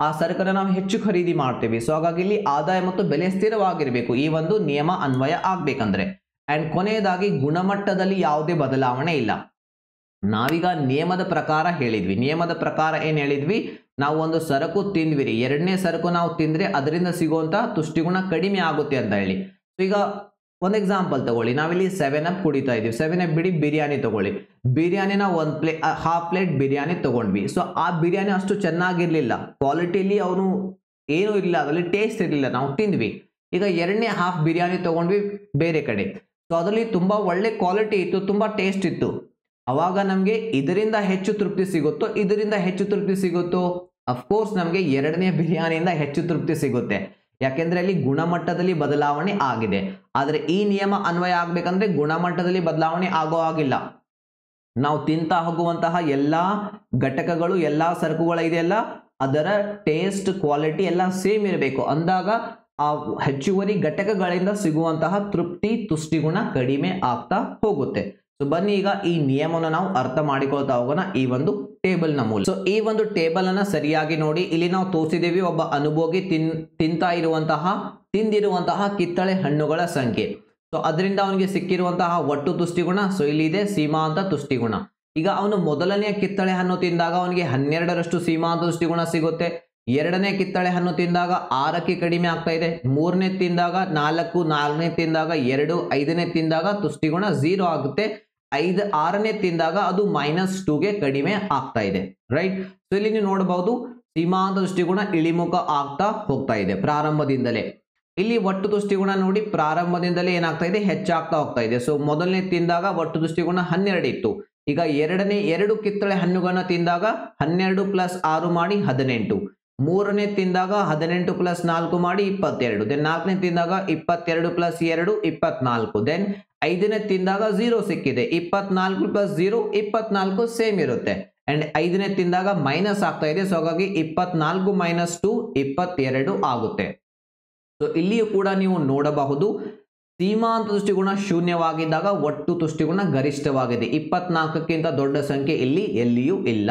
ಆ ಸರಕನ್ನು ನಾವು ಹೆಚ್ಚು ಖರೀದಿ ಮಾಡ್ತೇವೆ. ಸೊ ಹಾಗಾಗಿ ಇಲ್ಲಿ ಆದಾಯ ಮತ್ತು ಬೆಲೆ ಸ್ಥಿರವಾಗಿರಬೇಕು, ಈ ಒಂದು ನಿಯಮ ಅನ್ವಯ ಆಗ್ಬೇಕಂದ್ರೆ. ಅಂಡ್ ಕೊನೆಯದಾಗಿ ಗುಣಮಟ್ಟದಲ್ಲಿ ಯಾವುದೇ ಬದಲಾವಣೆ ಇಲ್ಲ. ನಾವೀಗ ನಿಯಮದ ಪ್ರಕಾರ ಹೇಳಿದ್ವಿ. ನಿಯಮದ ಪ್ರಕಾರ ಏನ್ ಹೇಳಿದ್ವಿ, ನಾವು ಒಂದು ಸರಕು ತಿಂದ್ವಿರಿ, ಎರಡನೇ ಸರಕು ನಾವು ತಿಂದ್ರೆ ಅದರಿಂದ ಸಿಗುವಂತ ತುಷ್ಟಿಗುಣ ಕಡಿಮೆ ಆಗುತ್ತೆ ಅಂತ ಹೇಳಿ. ಈಗ ಒಂದು ಎಕ್ಸಾಂಪಲ್ ತಗೊಳ್ಳಿ, ನಾವಿಲ್ಲಿ 7up ಕುಡಿತಾ ಇದೀವಿ. 7up ಬಿಡಿ, ಬಿರಿಯಾನಿ ತಗೊಳ್ಳಿ. ಬಿರಿಯಾನಿನ ಹಾಫ್ ಪ್ಲೇಟ್ ಬಿರಿಯಾನಿ ತಗೊಂಡ್ವಿ. ಸೊ ಆ ಬಿರಿಯಾನಿ ಅಷ್ಟು ಚೆನ್ನಾಗಿರ್ಲಿಲ್ಲ, ಕ್ವಾಲಿಟಿಲಿ ಅವನು ಏನೂ ಇರಲಿಲ್ಲ, ಅದರಲ್ಲಿ ಟೇಸ್ಟ್ ಇರಲಿಲ್ಲ, ನಾವು ತಿಂದ್ವಿ. ಈಗ ಎರಡನೇ ಹಾಫ್ ಬಿರಿಯಾನಿ ತಗೊಂಡ್ವಿ ಬೇರೆ ಕಡೆ, ಸೊ ಅದರಲ್ಲಿ ತುಂಬಾ ಒಳ್ಳೆ ಕ್ವಾಲಿಟಿ ಇತ್ತು, ತುಂಬಾ ಟೇಸ್ಟ್ ಇತ್ತು. ಅವಾಗ ನಮಗೆ ಇದರಿಂದ ಹೆಚ್ಚು ತೃಪ್ತಿ ಸಿಗುತ್ತೋ, ಇದರಿಂದ ಹೆಚ್ಚು ತೃಪ್ತಿ ಸಿಗುತ್ತೋ? ಅಫ್ಕೋರ್ಸ್ ನಮಗೆ ಎರಡನೇ ಬಿರಿಯಾನಿಯಿಂದ ಹೆಚ್ಚು ತೃಪ್ತಿ ಸಿಗುತ್ತೆ, ಯಾಕೆಂದ್ರೆ ಅಲ್ಲಿ ಗುಣಮಟ್ಟದಲ್ಲಿ ಬದಲಾವಣೆ ಆಗಿದೆ. ಆದರೆ ಈ ನಿಯಮ ಅನ್ವಯ ಆಗ್ಬೇಕಂದ್ರೆ ಗುಣಮಟ್ಟದಲ್ಲಿ ಬದಲಾವಣೆ ಆಗೋ ಆಗಿಲ್ಲ. ನಾವು ತಿಂತಾ ಹೋಗುವಂತಹ ಎಲ್ಲಾ ಘಟಕಗಳು, ಎಲ್ಲಾ ಸರಕುಗಳ ಇದೆಯಲ್ಲ, ಅದರ ಟೇಸ್ಟ್, ಕ್ವಾಲಿಟಿ ಎಲ್ಲ ಸೇಮ್ ಇರಬೇಕು. ಅಂದಾಗ ಆ ಹೆಚ್ಚುವರಿ ಘಟಕಗಳಿಂದ ಸಿಗುವಂತಹ ತೃಪ್ತಿ, ತುಷ್ಟಿಗುಣ ಕಡಿಮೆ ಆಗ್ತಾ ಹೋಗುತ್ತೆ. ಸೊ ಬನ್ನಿ ಈಗ ಈ ನಿಯಮವನ್ನು ನಾವು ಅರ್ಥ ಮಾಡಿಕೊಳ್ತಾ ಹೋಗೋಣ ಈ ಒಂದು ಟೇಬಲ್ ನ ಮೂಲಕ. ಸೊ ಈ ಒಂದು ಟೇಬಲ್ ಅನ್ನ ಸರಿಯಾಗಿ ನೋಡಿ. ಇಲ್ಲಿ ನಾವು ತೋರಿಸಿದ್ದೇವೆ ಒಬ್ಬ ಅನುಭೋಗಿ ತಿಂದಿರುವಂತಹ ಕಿತ್ತಳೆ ಹಣ್ಣುಗಳ ಸಂಖ್ಯೆ. ಸೊ ಅದರಿಂದ ಅವನಿಗೆ ಸಿಕ್ಕಿರುವಂತಹ ಒಟ್ಟು ತುಷ್ಟಿಗುಣ, ಸೊ ಇಲ್ಲಿ ಇದೆ ಸೀಮಾಂತ ತುಷ್ಟಿಗುಣ. ಈಗ ಅವನು ಮೊದಲನೆಯ ಕಿತ್ತಳೆ ಹಣ್ಣು ತಿಂದಾಗ ಅವನಿಗೆ 12ರಷ್ಟು ಸೀಮಾಂತ ತುಷ್ಟಿಗುಣ ಸಿಗುತ್ತೆ. ಎರಡನೇ ಕಿತ್ತಳೆ ಹಣ್ಣು ತಿಂದಾಗ 6ಕ್ಕೆ ಕಡಿಮೆ ಆಗ್ತಾ ಇದೆ. ಮೂರನೇ ತಿಂದಾಗ 4, ನಾಲ್ಕನೇ ತಿಂದಾಗ 2, ಐದನೇ ತಿಂದಾಗ ತುಷ್ಟಿಗುಣ 0 ಆಗುತ್ತೆ. 6ನೇ ತಿಂದಾಗ ಅದು -2ಗೆ ಕಡಿಮೆ ಆಗ್ತಾ ಇದೆ, ರೈಟ್. ಸೊ ಇಲ್ಲಿ ನೀವು ನೋಡಬಹುದು ಸೀಮಾಂತ ದೃಷ್ಟಿಗುಣ ಇಳಿಮುಖ ಆಗ್ತಾ ಹೋಗ್ತಾ ಇದೆ ಪ್ರಾರಂಭದಿಂದಲೇ. ಇಲ್ಲಿ ಒಟ್ಟು ದೃಷ್ಟಿಗುಣ ನೋಡಿ, ಪ್ರಾರಂಭದಿಂದಲೇ ಏನಾಗ್ತಾ ಇದೆ, ಹೆಚ್ಚಾಗ್ತಾ ಹೋಗ್ತಾ ಇದೆ. ಸೊ ಮೊದಲನೇ ತಿಂದಾಗ ಒಟ್ಟು ದೃಷ್ಟಿಗುಣ 12 ಇತ್ತು, ಈಗ ಎರಡನೇ 2 ಕಿತ್ತಳೆ ಹಣ್ಣುಗಳನ್ನ ತಿಂದಾಗ 12 ಪ್ಲಸ್ 6 ಮಾಡಿ 18, ಮೂರನೇ ತಿಂದಾಗ 18 ಪ್ಲಸ್ 4 ಮಾಡಿ 22, ದೆನ್ ನಾಲ್ಕನೇ ತಿಂದಾಗ 22 ಪ್ಲಸ್ 2 24, ದೆನ್ ಐದನೇ ತಿಂದಾಗ 0 ಸಿಕ್ಕಿದೆ, 24 ಪ್ಲಸ್ 0 24 ಸೇಮ್ ಇರುತ್ತೆ. ಅಂಡ್ ಐದನೇ ತಿಂದಾಗ ಮೈನಸ್ ಆಗ್ತಾ ಇದೆ, ಸೊ ಹಾಗಾಗಿ 24 ಮೈನಸ್ 2 22 ಆಗುತ್ತೆ. ಸೊ ಇಲ್ಲಿಯೂ ಕೂಡ ನೀವು ನೋಡಬಹುದು ಸೀಮಾಂತ ದೃಷ್ಟಿಗುಣ ಶೂನ್ಯವಾಗಿದ್ದಾಗ ಒಟ್ಟು ತುಷ್ಟಿಗುಣ ಗರಿಷ್ಠವಾಗಿದೆ. 24ಕ್ಕಿಂತ ದೊಡ್ಡ ಸಂಖ್ಯೆ ಇಲ್ಲಿ ಎಲ್ಲಿಯೂ ಇಲ್ಲ.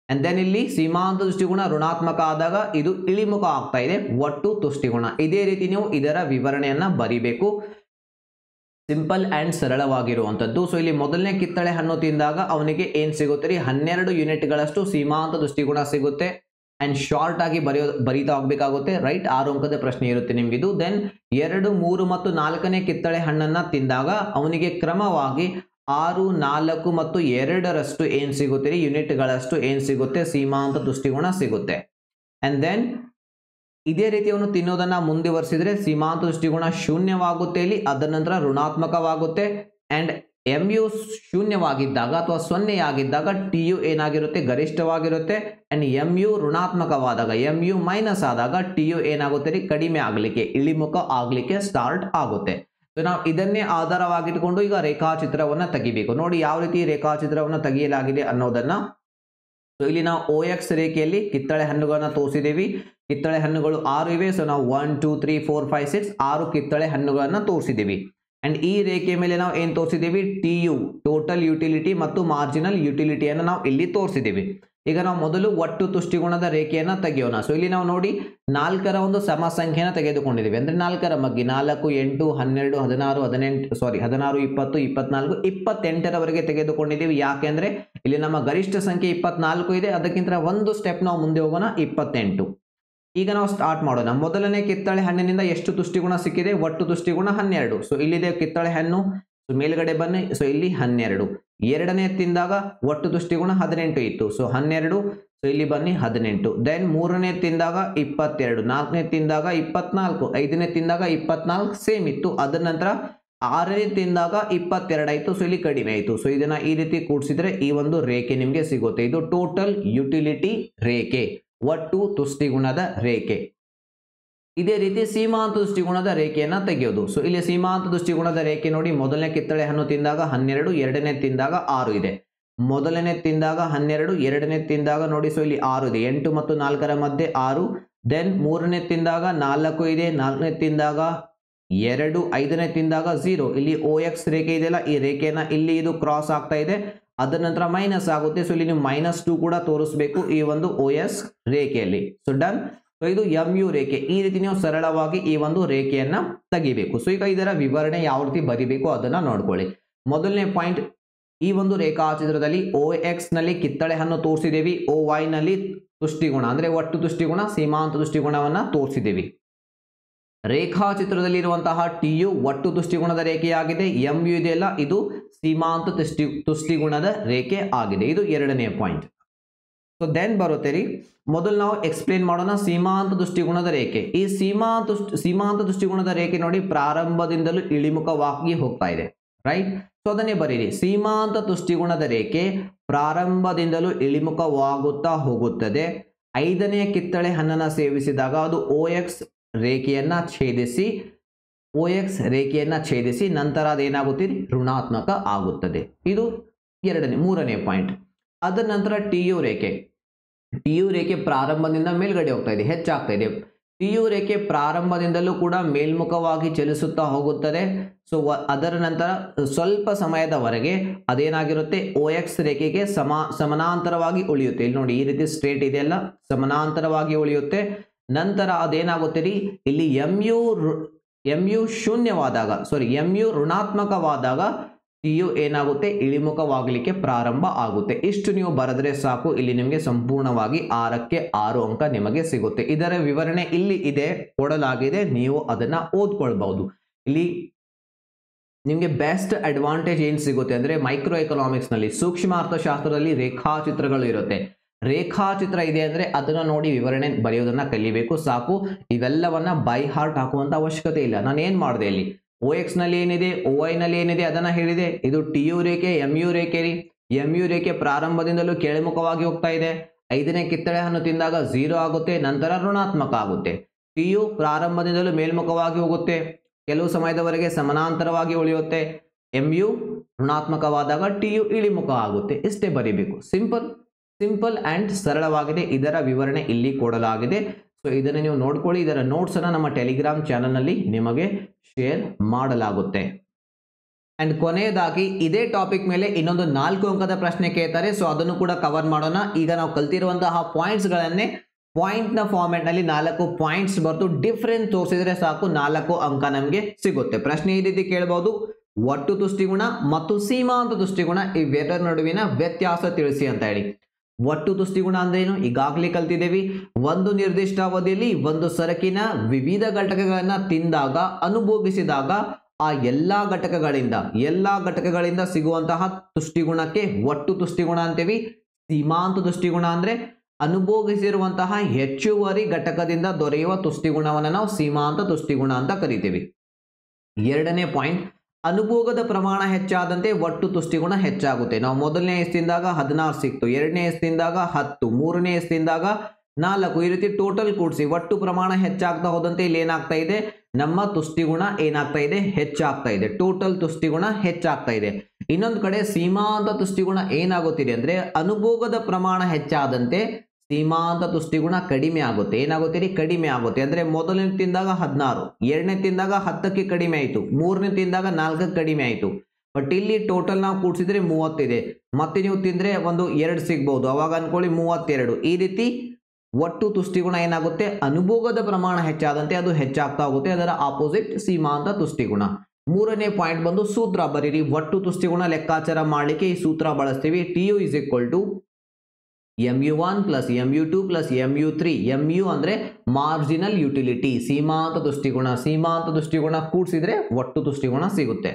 ಅಂಡ್ ದೆನ್ ಇಲ್ಲಿ ಸೀಮಾಂತ ದೃಷ್ಟಿಗುಣ ಋಣಾತ್ಮಕ ಆದಾಗ ಇದು ಇಳಿಮುಖ ಆಗ್ತಾ ಇದೆ ಒಟ್ಟು ತುಷ್ಟಿಗುಣ. ಇದೇ ರೀತಿ ನೀವು ಇದರ ವಿವರಣೆಯನ್ನ ಬರಿಬೇಕು, ಸಿಂಪಲ್ ಅಂಡ್ ಸರಳವಾಗಿರುವಂತದ್ದು. ಸೊ ಇಲ್ಲಿ ಮೊದಲನೇ ಕಿತ್ತಳೆ ಹಣ್ಣು ತಿಂದಾಗ ಅವನಿಗೆ ಏನ್ ಸಿಗುತ್ತೆ ರೀ, 12 ಯೂನಿಟ್ಗಳಷ್ಟು ಸೀಮಾಂತ ದೃಷ್ಟಿಗುಣ ಸಿಗುತ್ತೆ. ಅಂಡ್ ಶಾರ್ಟ್ ಆಗಿ ಬರೀತಾ ಹೋಗ್ಬೇಕಾಗುತ್ತೆ, ರೈಟ್. 6 ಅಂಕದ ಪ್ರಶ್ನೆ ಇರುತ್ತೆ ನಿಮ್ಗಿದು. ದೆನ್ 2, 3 ಮತ್ತು 4ನೇ ಕಿತ್ತಳೆ ಹಣ್ಣನ್ನ ತಿಂದಾಗ ಅವನಿಗೆ ಕ್ರಮವಾಗಿ 6, 4 ಮತ್ತು 2ರಷ್ಟು ಏನ್ ಸಿಗುತ್ತೆ ರೀ, ಯೂನಿಟ್ಗಳಷ್ಟು ಏನ್ ಸಿಗುತ್ತೆ, ಸೀಮಾಂತ ದೃಷ್ಟಿಗುಣ ಸಿಗುತ್ತೆ. ಅಂಡ್ ದೆನ್ ಇದೇ ರೀತಿ ಅವನು ತಿನ್ನೋದನ್ನ ಮುಂದುವರಿಸಿದ್ರೆ ಸೀಮಾಂತ ದೃಷ್ಟಿಗುಣ ಶೂನ್ಯವಾಗುತ್ತೆ ಇಲ್ಲಿ, ಅದರ ನಂತರ ಋಣಾತ್ಮಕವಾಗುತ್ತೆ. ಅಂಡ್ MU ಶೂನ್ಯವಾಗಿದ್ದಾಗ ಅಥವಾ 0 TU ಏನಾಗಿರುತ್ತೆ, ಗರಿಷ್ಠವಾಗಿರುತ್ತೆ. ಅಂಡ್ MU ಋಣಾತ್ಮಕವಾದಾಗ, MU ಮೈನಸ್ ಆದಾಗ TU ಏನಾಗುತ್ತೆ ರೀ, ಕಡಿಮೆ ಆಗಲಿಕ್ಕೆ, ಇಳಿಮುಖ ಆಗ್ಲಿಕ್ಕೆ ಸ್ಟಾರ್ಟ್ ಆಗುತ್ತೆ. ಸೊ ನಾವು ಇದನ್ನೇ ಆಧಾರವಾಗಿಟ್ಕೊಂಡು ಈಗ ರೇಖಾಚಿತ್ರವನ್ನ ತೆಗಿಬೇಕು. ನೋಡಿ ಯಾವ ರೀತಿ ರೇಖಾಚಿತ್ರವನ್ನ ತೆಗೆಯಲಾಗಿದೆ ಅನ್ನೋದನ್ನ. ಸೊ ಇಲ್ಲಿ ನಾವು OX ರೇಖೆಯಲ್ಲಿ ಕಿತ್ತಳೆ ಹಣ್ಣುಗಳನ್ನ ತೋರಿಸಿದೇವಿ. ಕಿತ್ತಳೆ ಹಣ್ಣುಗಳು 6 ಇವೆ. ಸೊ ನಾವು 1 2 3 4 5 6 6 ಕಿತ್ತಳೆ ಹಣ್ಣುಗಳನ್ನ ತೋರಿಸಿದೀವಿ. ಅಂಡ್ ಈ ರೇಖೆ ಮೇಲೆ ನಾವು ಏನ್ ತೋರಿಸಿದೀವಿ, TU ಟೋಟಲ್ ಯುಟಿಲಿಟಿ ಮತ್ತು ಮಾರ್ಜಿನಲ್ ಯುಟಿಲಿಟಿಯನ್ನು ನಾವು ಇಲ್ಲಿ ತೋರಿಸಿದೀವಿ. ಈಗ ನಾವು ಮೊದಲು ಒಟ್ಟು ತುಷ್ಟಿಗುಣದ ರೇಖೆಯನ್ನ ತೆಗೆಯೋಣ. ಸೊ ಇಲ್ಲಿ ನಾವು ನೋಡಿ 4ರ ಒಂದು ಸಮ ಸಂಖ್ಯೆನ ತೆಗೆದುಕೊಂಡಿದ್ದೀವಿ. ಅಂದ್ರೆ 4ರ ಮಗ್ಗಿ 4 8 12 16 18 20 24 28ರವರೆಗೆ ತೆಗೆದುಕೊಂಡಿದ್ದೀವಿ. ಯಾಕೆಂದ್ರೆ ಇಲ್ಲಿ ನಮ್ಮ ಗರಿಷ್ಠ ಸಂಖ್ಯೆ 24 ಇದೆ, ಅದಕ್ಕಿಂತ ಒಂದು ಸ್ಟೆಪ್ ನಾವು ಮುಂದೆ ಹೋಗೋಣ, 28. ಈಗ ನಾವು ಸ್ಟಾರ್ಟ್ ಮಾಡೋಣ. ಮೊದಲನೇ ಕಿತ್ತಳೆ ಹಣ್ಣಿನಿಂದ ಎಷ್ಟು ತುಷ್ಟಿಗುಣ ಸಿಕ್ಕಿದೆ, ಒಟ್ಟು ತುಷ್ಟಿಗುಣ 12. ಸೊ ಇಲ್ಲಿದೆ ಕಿತ್ತಳೆ ಹಣ್ಣು, ಮೇಲ್ಗಡೆ ಬನ್ನಿ. ಸೊ ಇಲ್ಲಿ 12. ಎರಡನೇ ತಿಂದಾಗ ಒಟ್ಟು ತುಷ್ಟಿಗುಣ 18 ಇತ್ತು, ಸೊ 12. ಸೊ ಇಲ್ಲಿ ಬನ್ನಿ 18. ದೆನ್ ಮೂರನೇ ತಿಂದಾಗ 22, ನಾಲ್ಕನೇ ತಿಂದಾಗ 24, ಐದನೇ ತಿಂದಾಗ 24 ಸೇಮ್ ಇತ್ತು. ಅದರ ನಂತರ ಆರನೇ ತಿಂದಾಗ 22 ಆಯ್ತು, ಸೊ ಇಲ್ಲಿ ಕಡಿಮೆ ಆಯ್ತು. ಸೊ ಇದನ್ನ ಈ ರೀತಿ ಕೂಡಿಸಿದ್ರೆ ಈ ಒಂದು ರೇಖೆ ನಿಮಗೆ ಸಿಗುತ್ತೆ. ಇದು ಟೋಟಲ್ ಯುಟಿಲಿಟಿ ರೇಖೆ, ಒಟ್ಟು ತುಷ್ಟಿಗುಣದ ರೇಖೆ. ಇದೇ ರೀತಿ ಸೀಮಾಂತ ದೃಷ್ಟಿಗುಣದ ರೇಖೆಯನ್ನ ತೆಗೆಯೋದು. ಸೊ ಇಲ್ಲಿ ಸೀಮಾಂತ ದೃಷ್ಟಿಗುಣದ ರೇಖೆ ನೋಡಿ, ಮೊದಲನೇ ಕಿತ್ತಳೆ ಹಣ್ಣು ತಿಂದಾಗ 12, ಎರಡನೇ ತಿಂದಾಗ 6 ಇದೆ. ಮೊದಲನೇ ತಿಂದಾಗ 12, ಎರಡನೇ ತಿಂದಾಗ ನೋಡಿ, ಸೊ ಇಲ್ಲಿ 6 ಇದೆ. 8 ಮತ್ತು 4ರ ಮಧ್ಯೆ 6. ದೆನ್ ಮೂರನೇ ತಿಂದಾಗ 4 ಇದೆ, ನಾಲ್ಕನೇ ತಿಂದಾಗ 2, ಐದನೇ ತಿಂದಾಗ 0. ಇಲ್ಲಿ OX ರೇಖೆ ಇದೆಯಲ್ಲ, ಈ ರೇಖೆಯನ್ನ ಇಲ್ಲಿ ಇದು ಕ್ರಾಸ್ ಆಗ್ತಾ ಇದೆ, ಅದರ ನಂತರ ಮೈನಸ್ ಆಗುತ್ತೆ. ಸೊ ಇಲ್ಲಿ ನೀವು -2 ಕೂಡ ತೋರಿಸಬೇಕು ಈ ಒಂದು OS ರೇಖೆಯಲ್ಲಿ. So done. ಸೊ ಇದು MU ರೇಖೆ. ಈ ರೀತಿ ನೀವು ಸರಳವಾಗಿ ಈ ಒಂದು ರೇಖೆಯನ್ನ ತೆಗಿಬೇಕು. ಸೊ ಈಗ ಇದರ ವಿವರಣೆ ಯಾವ ರೀತಿ ಬರಿಬೇಕು ಅದನ್ನ ನೋಡ್ಕೊಳ್ಳಿ. ಮೊದಲನೇ ಪಾಯಿಂಟ್, ಈ ಒಂದು ರೇಖಾಚಿತ್ರದಲ್ಲಿ OX ನಲ್ಲಿ ಕಿತ್ತಳೆ ಹಣ್ಣು ತೋರಿಸಿದೇವಿ, OY ನಲ್ಲಿ ತುಷ್ಟಿಗುಣ ಅಂದ್ರೆ ಒಟ್ಟು ತುಷ್ಟಿಗುಣ ಸೀಮಾಂತ ತುಷ್ಟಿಗುಣವನ್ನ ತೋರಿಸಿದೇವಿ. ರೇಖಾಚಿತ್ರದಲ್ಲಿ ಇರುವಂತಹ TU ಒಟ್ಟು ತುಷ್ಟಿಗುಣದ ರೇಖೆಯಾಗಿದೆ, MU ಇದೆಯಲ್ಲ ಇದು ಸೀಮಾಂತ ತುಷ್ಟಿಗುಣದ ರೇಖೆ ಆಗಿದೆ. ಇದು ಎರಡನೇ ಪಾಯಿಂಟ್. ಸೊ ದೆನ್ ಬರುತ್ತೆ ರೀ, ಮೊದಲು ನಾವು ಎಕ್ಸ್ಪ್ಲೇನ್ ಮಾಡೋಣ ಸೀಮಾಂತ ದೃಷ್ಟಿಗುಣದ ರೇಖೆ. ಈ ಸೀಮಾಂತ ದೃಷ್ಟಿಗುಣದ ರೇಖೆ ನೋಡಿ ಪ್ರಾರಂಭದಿಂದಲೂ ಇಳಿಮುಖವಾಗಿ ಹೋಗ್ತಾ ಇದೆ, ರೈಟ್. ಸೊ ಅದನ್ನೇ ಬರೀರಿ, ಸೀಮಾಂತ ದೃಷ್ಟಿಗುಣದ ರೇಖೆ ಪ್ರಾರಂಭದಿಂದಲೂ ಇಳಿಮುಖವಾಗುತ್ತಾ ಹೋಗುತ್ತದೆ. ಐದನೇ ಕಿತ್ತಳೆ ಹಣ್ಣನ್ನು ಸೇವಿಸಿದಾಗ ಅದು OX ರೇಖೆಯನ್ನ ಛೇದಿಸಿ ನಂತರ ಅದೇನಾಗುತ್ತೆ, ಋಣಾತ್ಮಕ ಆಗುತ್ತದೆ. ಇದು ಮೂರನೇ ಪಾಯಿಂಟ್. ಅದರ ನಂತರ TU ರೇಖೆ ಪ್ರಾರಂಭದಿಂದ ಮೇಲ್ಗಡೆ ಹೋಗ್ತಾ ಇದೆ, ಹೆಚ್ಚಾಗ್ತಾ ಇದೆ. TU ರೇಖೆ ಪ್ರಾರಂಭದಿಂದಲೂ ಕೂಡ ಮೇಲ್ಮುಖವಾಗಿ ಚಲಿಸುತ್ತಾ ಹೋಗುತ್ತದೆ. ಸೊ ಅದರ ನಂತರ ಸ್ವಲ್ಪ ಸಮಯದವರೆಗೆ ಅದೇನಾಗಿರುತ್ತೆ, OX ರೇಖೆಗೆ ಸಮಾನಾಂತರವಾಗಿ ಉಳಿಯುತ್ತೆ. ಇಲ್ಲಿ ನೋಡಿ ಈ ರೀತಿ ಸ್ಟ್ರೇಟ್ ಇದೆಯಲ್ಲ, ಸಮಾನಾಂತರವಾಗಿ ಉಳಿಯುತ್ತೆ. ನಂತರ ಅದೇನಾಗುತ್ತೆ ರೀ, ಇಲ್ಲಿ MU ಋಣಾತ್ಮಕವಾದಾಗ TU ಏನಾಗುತ್ತೆ, ಇಳಿಮುಖವಾಗಲಿಕ್ಕೆ ಪ್ರಾರಂಭ ಆಗುತ್ತೆ. ಇಷ್ಟು ನೀವು ಬರೆದ್ರೆ ಸಾಕು, ಇಲ್ಲಿ ನಿಮಗೆ ಸಂಪೂರ್ಣವಾಗಿ 6ಕ್ಕೆ 6 ಅಂಕ ನಿಮಗೆ ಸಿಗುತ್ತೆ. ಇದರ ವಿವರಣೆ ಇಲ್ಲಿ ಇದೆ, ಕೊಡಲಾಗಿದೆ, ನೀವು ಅದನ್ನ ಓದ್ಕೊಳ್ಬಹುದು. ಇಲ್ಲಿ ನಿಮಗೆ ಬೆಸ್ಟ್ ಅಡ್ವಾಂಟೇಜ್ ಏನು ಸಿಗುತ್ತೆ ಅಂದ್ರೆ, ಮೈಕ್ರೋ ಎಕನಾಮಿಕ್ಸ್ ನಲ್ಲಿ ಸೂಕ್ಷ್ಮ ಅರ್ಥಶಾಸ್ತ್ರದಲ್ಲಿ ರೇಖಾಚಿತ್ರಗಳು ಇರುತ್ತೆ. ರೇಖಾಚಿತ್ರ ಇದೆ ಅಂದ್ರೆ ಅದನ್ನ ನೋಡಿ ವಿವರಣೆ ಬರೆಯೋದನ್ನ ಕಲಿಬೇಕು ಸಾಕು. ಇವೆಲ್ಲವನ್ನ ಬೈ ಹಾರ್ಟ್ ಹಾಕುವಂತ ಅವಶ್ಯಕತೆ ಇಲ್ಲ. ನಾನು ಏನ್ ಮಾಡಿದೆ, ಇಲ್ಲಿ OX ನಲ್ಲಿ ಏನಿದೆ, OY ನಲ್ಲಿ ಏನಿದೆ ಅದನ್ನ ಹೇಳಿದೆ. ಇದು TU ರೇಖೆ, MU ರೇಖೆ ರೀ. MU ರೇಖೆ ಪ್ರಾರಂಭದಿಂದಲೂ ಕೆಳಮುಖವಾಗಿ ಹೋಗ್ತಾ ಇದೆ. 5ನೇ ಕಿತ್ತಳೆ ಹಣ್ಣು ತಿಂದಾಗ 0 ಆಗುತ್ತೆ, ನಂತರ ಋಣಾತ್ಮಕ ಆಗುತ್ತೆ. TU ಪ್ರಾರಂಭದಿಂದಲೂ ಮೇಲ್ಮುಖವಾಗಿ ಹೋಗುತ್ತೆ, ಕೆಲವು ಸಮಯದವರೆಗೆ ಸಮಾನಾಂತರವಾಗಿ ಉಳಿಯುತ್ತೆ. MU ಋಣಾತ್ಮಕವಾದಾಗ TU ಇಳಿಮುಖ ಆಗುತ್ತೆ. ಇಷ್ಟೇ ಬರೀಬೇಕು. ಸಿಂಪಲ್ ಅಂಡ್ ಸರಳವಾಗಿದೆ. ಇದರ ವಿವರಣೆ ಇಲ್ಲಿ ಕೊಡಲಾಗಿದೆ. ಸೊ ಇದನ್ನು ನೀವು ನೋಡ್ಕೊಳ್ಳಿ. ಇದರ ನೋಟ್ಸ್ ಅನ್ನು ನಮ್ಮ ಟೆಲಿಗ್ರಾಮ್ ಚಾನಲ್ ನಲ್ಲಿ ನಿಮಗೆ ಶೇರ್ ಮಾಡಲಾಗುತ್ತೆ. ಅಂಡ್ ಕೊನೆಯದಾಗಿ ಇದೇ ಟಾಪಿಕ್ ಮೇಲೆ ಇನ್ನೊಂದು 4 ಅಂಕದ ಪ್ರಶ್ನೆ ಕೇಳ್ತಾರೆ. ಸೊ ಅದನ್ನು ಕೂಡ ಕವರ್ ಮಾಡೋಣ. ಈಗ ನಾವು ಕಲ್ತಿರುವಂತಹ ಪಾಯಿಂಟ್ಸ್ ಗಳನ್ನೇ ಪಾಯಿಂಟ್ ನ ಫಾರ್ಮೆಟ್ ನಲ್ಲಿ 4 ಪಾಯಿಂಟ್ಸ್ ಬರ್ತು ಡಿಫರೆನ್ಸ್ ತೋರಿಸಿದ್ರೆ ಸಾಕು 4 ಅಂಕ ನಮಗೆ ಸಿಗುತ್ತೆ. ಪ್ರಶ್ನೆ ಈ ರೀತಿ ಕೇಳಬಹುದು, ಒಟ್ಟು ತುಷ್ಟಿಗುಣ ಮತ್ತು ಸೀಮಾಂತ ತುಷ್ಟಿಗುಣ ಇವೆರಡರ ನಡುವಿನ ವ್ಯತ್ಯಾಸ ತಿಳಿಸಿ ಅಂತ ಹೇಳಿ. ಒಟ್ಟು ತುಷ್ಟಿಗುಣ ಅಂದ್ರೇನು ಈಗಾಗಲೇ ಕಲ್ತಿದ್ದೇವೆ. ಒಂದು ನಿರ್ದಿಷ್ಟ ಅವಧಿಯಲ್ಲಿ ಒಂದು ಸರಕಿನ ವಿವಿಧ ಘಟಕಗಳನ್ನ ತಿಂದಾಗ ಅನುಭೋಗಿಸಿದಾಗ ಆ ಎಲ್ಲಾ ಘಟಕಗಳಿಂದ ಸಿಗುವಂತಹ ತುಷ್ಟಿಗುಣಕ್ಕೆ ಒಟ್ಟು ತುಷ್ಟಿಗುಣ ಅಂತೀವಿ. ಸೀಮಾಂತ ತುಷ್ಟಿಗುಣ ಅಂದ್ರೆ ಅನುಭೋಗಿಸಿರುವಂತಹ ಹೆಚ್ಚುವರಿ ಘಟಕದಿಂದ ದೊರೆಯುವ ತುಷ್ಟಿಗುಣವನ್ನು ನಾವು ಸೀಮಾಂತ ತುಷ್ಟಿಗುಣ ಅಂತ ಕರಿತೀವಿ. ಎರಡನೇ ಪಾಯಿಂಟ್, ಅನುಭೋಗದ ಪ್ರಮಾಣ ಹೆಚ್ಚಾದಂತೆ ಒಟ್ಟು ತುಷ್ಟಿಗುಣ ಹೆಚ್ಚಾಗುತ್ತೆ. ನಾವು ಮೊದಲನೇ ಎಸ್ತಿಂದಾಗ 16 ಸಿಕ್ತು, ಎರಡನೇ ಎಸ್ತಿಂದಾಗ 10, ಮೂರನೇ ಎಸ್ತಿಂದಾಗ 4, ಈ ರೀತಿ ಟೋಟಲ್ ಕೂಡಿಸಿ ಒಟ್ಟು ಪ್ರಮಾಣ ಹೆಚ್ಚಾಗ್ತಾ ಹೋದಂತೆ ಇಲ್ಲಿ ಏನಾಗ್ತಾ ಇದೆ, ನಮ್ಮ ತುಷ್ಟಿಗುಣ ಏನಾಗ್ತಾ ಇದೆ, ಹೆಚ್ಚಾಗ್ತಾ ಇದೆ. ಟೋಟಲ್ ತುಷ್ಟಿಗುಣ ಹೆಚ್ಚಾಗ್ತಾ ಇದೆ. ಇನ್ನೊಂದು ಕಡೆ ಸೀಮಾಂತ ತುಷ್ಟಿಗುಣ ಏನಾಗುತ್ತಿದೆ ಅಂದ್ರೆ ಅನುಭೋಗದ ಪ್ರಮಾಣ ಹೆಚ್ಚಾದಂತೆ ಸೀಮಾಂತ ತುಷ್ಟಿಗುಣ ಕಡಿಮೆ ಆಗುತ್ತೆ. ಏನಾಗುತ್ತೆ, ಕಡಿಮೆ ಆಗುತ್ತೆ. ಅಂದ್ರೆ ಮೊದಲನೇ ತಿಂದಾಗ 16, ಎರಡನೇ ತಿಂದಾಗ 10ಕ್ಕೆ ಕಡಿಮೆ ಆಯಿತು, ಮೂರನೇ ತಿಂದಾಗ 4ಕ್ಕೆ ಕಡಿಮೆ ಆಯಿತು. ಬಟ್ ಇಲ್ಲಿ ಟೋಟಲ್ ನಾವು ಕೂಡಿಸಿದ್ರೆ 30 ಇದೆ. ಮತ್ತೆ ನೀವು ತಿಂದ್ರೆ ಒಂದು 2 ಸಿಗ್ಬಹುದು, ಅವಾಗ ಅನ್ಕೊಳ್ಳಿ 32. ಈ ರೀತಿ ಒಟ್ಟು ತುಷ್ಟಿಗುಣ ಏನಾಗುತ್ತೆ, ಅನುಭೋಗದ ಪ್ರಮಾಣ ಹೆಚ್ಚಾದಂತೆ ಅದು ಹೆಚ್ಚಾಗ್ತಾ ಹೋಗುತ್ತೆ. ಅದರ ಆಪೋಸಿಟ್ ಸೀಮಾಂತ ತುಷ್ಟಿಗುಣ. ಮೂರನೇ ಪಾಯಿಂಟ್ ಬಂದು ಸೂತ್ರ ಬರೀರಿ. ಒಟ್ಟು ತುಷ್ಟಿಗುಣ ಲೆಕ್ಕಾಚಾರ ಮಾಡಲಿಕ್ಕೆ ಈ ಸೂತ್ರ ಬಳಸ್ತೀವಿ. TU is equal to MU1 plus MU2 plus MU3. MU ಅಂದ್ರೆ ಮಾರ್ಜಿನಲ್ ಯುಟಿಲಿಟಿ, ಸೀಮಾಂತ ತುಷ್ಟಿಗುಣ ಕೂಡಿಸಿದ್ರೆ ಒಟ್ಟು ತುಷ್ಟಿಗುಣ ಸಿಗುತ್ತೆ.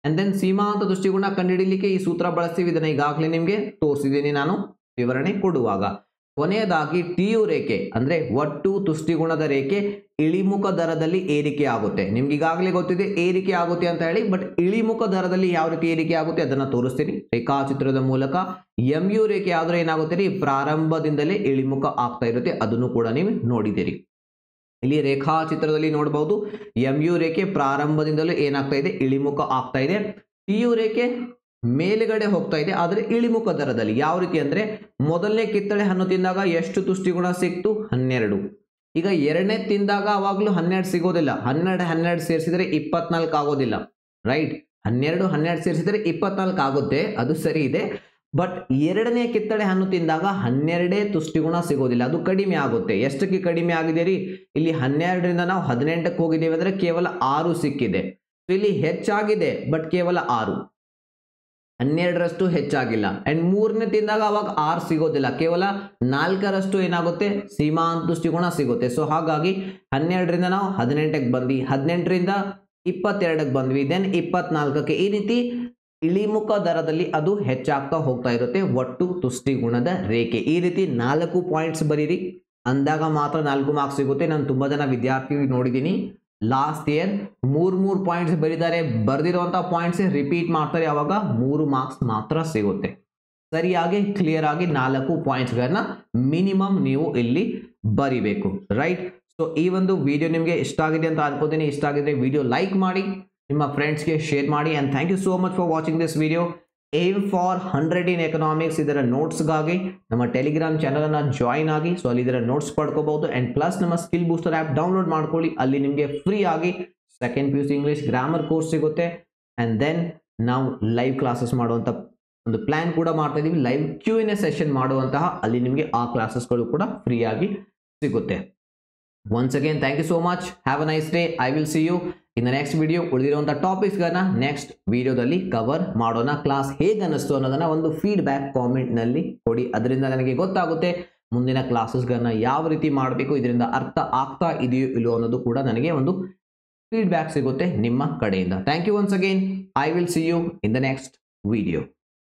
ಅಂಡ್ ದೆನ್ ಸೀಮಾಂತ ತುಷ್ಟಿಗುಣ ಕಂಡುಹಿಡಿಯಲಿಕ್ಕೆ ಈ ಸೂತ್ರ ಬಳಸ್ತೀವಿ. ಇದನ್ನ ಈಗಾಗಲೇ ನಿಮಗೆ ತೋರಿಸಿದ್ದೀನಿ ನಾನು ವಿವರಣೆ ಕೊಡುವಾಗ. ಕೊನೆಯದಾಗಿ TU ರೇಖೆ ಅಂದ್ರೆ ಒಟ್ಟು ತುಷ್ಟಿಗುಣದ ರೇಖೆ ಇಳಿಮುಖ ದರದಲ್ಲಿ ಏರಿಕೆ ಆಗುತ್ತೆ. ನಿಮ್ಗೆ ಈಗಾಗಲೇ ಗೊತ್ತಿದೆ ಏರಿಕೆ ಆಗುತ್ತೆ ಅಂತ ಹೇಳಿ, ಬಟ್ ಇಳಿಮುಖ ದರದಲ್ಲಿ ಯಾವ ರೀತಿ ಏರಿಕೆ ಆಗುತ್ತೆ ಅದನ್ನ ತೋರಿಸ್ತೀನಿ ರೇಖಾಚಿತ್ರದ ಮೂಲಕ. MU ರೇಖೆ ಆದ್ರೆ ಏನಾಗುತ್ತೆ, ಪ್ರಾರಂಭದಿಂದಲೇ ಇಳಿಮುಖ ಆಗ್ತಾ ಇರುತ್ತೆ. ಅದನ್ನು ಕೂಡ ನೀವು ನೋಡಿದ್ದೀರಿ. ಇಲ್ಲಿ ರೇಖಾಚಿತ್ರದಲ್ಲಿ ನೋಡಬಹುದು MU ರೇಖೆ ಪ್ರಾರಂಭದಿಂದಲೂ ಏನಾಗ್ತಾ ಇದೆ, ಇಳಿಮುಖ ಆಗ್ತಾ ಇದೆ. TU ರೇಖೆ ಮೇಲುಗಡೆ ಹೋಗ್ತಾ ಇದೆ, ಆದ್ರೆ ಇಳಿಮುಖ ದರದಲ್ಲಿ. ಯಾವ ರೀತಿ ಅಂದ್ರೆ ಮೊದಲನೇ ಕಿತ್ತಳೆ ಹಣ್ಣು ತಿಂದಾಗ ಎಷ್ಟು ತುಷ್ಟಿಗುಣ ಸಿಕ್ತು, 12. ಈಗ ಎರಡನೇ ತಿಂದಾಗ ಅವಾಗ್ಲೂ 12 ಸಿಗೋದಿಲ್ಲ. 12 ಸೇರಿಸಿದ್ರೆ 24 ಆಗೋದಿಲ್ಲ, ರೈಟ್? 12 ಸೇರಿಸಿದ್ರೆ 24 ಆಗುತ್ತೆ, ಅದು ಸರಿ ಇದೆ. ಬಟ್ ಎರಡನೇ ಕಿತ್ತಳೆ ಹಣ್ಣು ತಿಂದಾಗ 12 ತುಷ್ಟಿಗುಣ ಸಿಗೋದಿಲ್ಲ, ಅದು ಕಡಿಮೆ ಆಗುತ್ತೆ. ಎಷ್ಟಕ್ಕೆ ಕಡಿಮೆ ಆಗಿದೆ ರೀ? ಇಲ್ಲಿ 12ರಿಂದ ನಾವು 18ಕ್ಕೆ ಹೋಗಿದ್ದೇವೆ ಅಂದ್ರೆ ಕೇವಲ 6 ಸಿಕ್ಕಿದೆ. ಇಲ್ಲಿ ಹೆಚ್ಚಾಗಿದೆ ಬಟ್ ಕೇವಲ 6, 12ರಷ್ಟು ಹೆಚ್ಚಾಗಿಲ್ಲ. ಅಂಡ್ ಮೂರನೇ ತಿಂದಾಗ ಅವಾಗ 6 ಸಿಗೋದಿಲ್ಲ, ಕೇವಲ 4ರಷ್ಟು ಏನಾಗುತ್ತೆ, ಸೀಮಾಂತ ತುಷ್ಟಿಗುಣ ಸಿಗುತ್ತೆ. ಸೊ ಹಾಗಾಗಿ 12ರಿಂದ ನಾವು 18ಕ್ಕೆ ಬಂದ್ವಿ, 18ರಿಂದ 22ಕ್ಕೆ ಬಂದ್ವಿ, ದೆನ್ 24ಕ್ಕೆ. ಈ ರೀತಿ ಇಳಿಮುಖ ದರದಲ್ಲಿ ಅದು ಹೆಚ್ಚಾಗ್ತಾ ಹೋಗ್ತಾ ಇರುತ್ತೆ ಒಟ್ಟು ತುಷ್ಟಿಗುಣದ ರೇಖೆ. ಈ ರೀತಿ 4 ಪಾಯಿಂಟ್ಸ್ ಬರೀರಿ, ಅಂದಾಗ ಮಾತ್ರ 4 ಮಾರ್ಕ್ಸ್ ಸಿಗುತ್ತೆ. ನಾನು ತುಂಬಾ ಜನ ವಿದ್ಯಾರ್ಥಿ ನೋಡಿದ್ದೀನಿ ಲಾಸ್ಟ್ ಇಯರ್ 3 ಪಾಯಿಂಟ್ಸ್ ಬರೀತಾರೆ, ಬರ್ದಿರುವಂತಹ ಪಾಯಿಂಟ್ಸ್ ರಿಪೀಟ್ ಮಾಡ್ತಾರೆ, ಅವಾಗ 3 ಮಾರ್ಕ್ಸ್ ಮಾತ್ರ ಸಿಗುತ್ತೆ. ಸರಿಯಾಗಿ ಕ್ಲಿಯರ್ ಆಗಿ 4 ಪಾಯಿಂಟ್ಸ್ಗಳನ್ನ ಮಿನಿಮಮ್ ನೀವು ಇಲ್ಲಿ ಬರಿಬೇಕು, ರೈಟ್? ಸೊ ಈ ಒಂದು ವಿಡಿಯೋ ನಿಮಗೆ ಇಷ್ಟ ಆಗಿದೆ ಅಂತ ಅನ್ಕೋತೀನಿ. ಇಷ್ಟ ಆಗಿದ್ರೆ ವಿಡಿಯೋ ಲೈಕ್ ಮಾಡಿ, ನಿಮ್ಮ ಫ್ರೆಂಡ್ಸ್ಗೆ ಶೇರ್ ಮಾಡಿ. And thank you so much for watching this video. Aim for 100 in economics ಇದರ ನೋಟ್ಸ್ಗಾಗಿ ನಮ್ಮ ಟೆಲಿಗ್ರಾಮ್ ಚಾನಲ್ ಅನ್ನ ಜಾಯಿನ್ ಆಗಿ. ಸೊ ಅಲ್ಲಿ ಇದರ ನೋಟ್ಸ್ ಪಡ್ಕೋಬಹುದು. ಅಂಡ್ ಪ್ಲಸ್ ನಮ್ಮ ಸ್ಕಿಲ್ ಬೂಸ್ಟರ್ ಆ್ಯಪ್ ಡೌನ್ಲೋಡ್ ಮಾಡ್ಕೊಳ್ಳಿ. ಅಲ್ಲಿ ನಿಮಗೆ ಫ್ರೀ ಆಗಿ second PUC English grammar course ಸಿಗುತ್ತೆ. ಅಂಡ್ ದೆನ್ ನಾವು ಲೈವ್ ಕ್ಲಾಸಸ್ ಮಾಡುವಂಥ ಒಂದು ಪ್ಲಾನ್ ಕೂಡ ಮಾಡ್ತಾ ಇದೀವಿ. ಲೈವ್ Q&A ಸೆಷನ್ ಮಾಡುವಂತಹ ಅಲ್ಲಿ ನಿಮಗೆ ಆ ಕ್ಲಾಸಸ್ಗಳು ಕೂಡ ಫ್ರೀ ಆಗಿ ಸಿಗುತ್ತೆ. Once again thank you so much. Have a nice day. I will see you in the next video. ಉಳಿದಿರುವಂಥ ಟಾಪಿಕ್ಸ್ಗಳನ್ನ ನೆಕ್ಸ್ಟ್ ವಿಡಿಯೋದಲ್ಲಿ ಕವರ್ ಮಾಡೋಣ. ಕ್ಲಾಸ್ ಹೇಗೆ ಅನ್ನಿಸ್ತು ಅನ್ನೋದನ್ನ ಒಂದು ಫೀಡ್ಬ್ಯಾಕ್ ಕಾಮೆಂಟ್ನಲ್ಲಿ ಕೊಡಿ. ಅದರಿಂದ ನನಗೆ ಗೊತ್ತಾಗುತ್ತೆ ಮುಂದಿನ ಕ್ಲಾಸಸ್ಗಳನ್ನ ಯಾವ ರೀತಿ ಮಾಡಬೇಕು, ಇದರಿಂದ ಅರ್ಥ ಆಗ್ತಾ ಇದೆಯೋ ಇಲ್ಲೋ ಅನ್ನೋದು ಕೂಡ ನನಗೆ ಒಂದು ಫೀಡ್ಬ್ಯಾಕ್ ಸಿಗುತ್ತೆ ನಿಮ್ಮ ಕಡೆಯಿಂದ. Thank you once again. I will see you in the next video.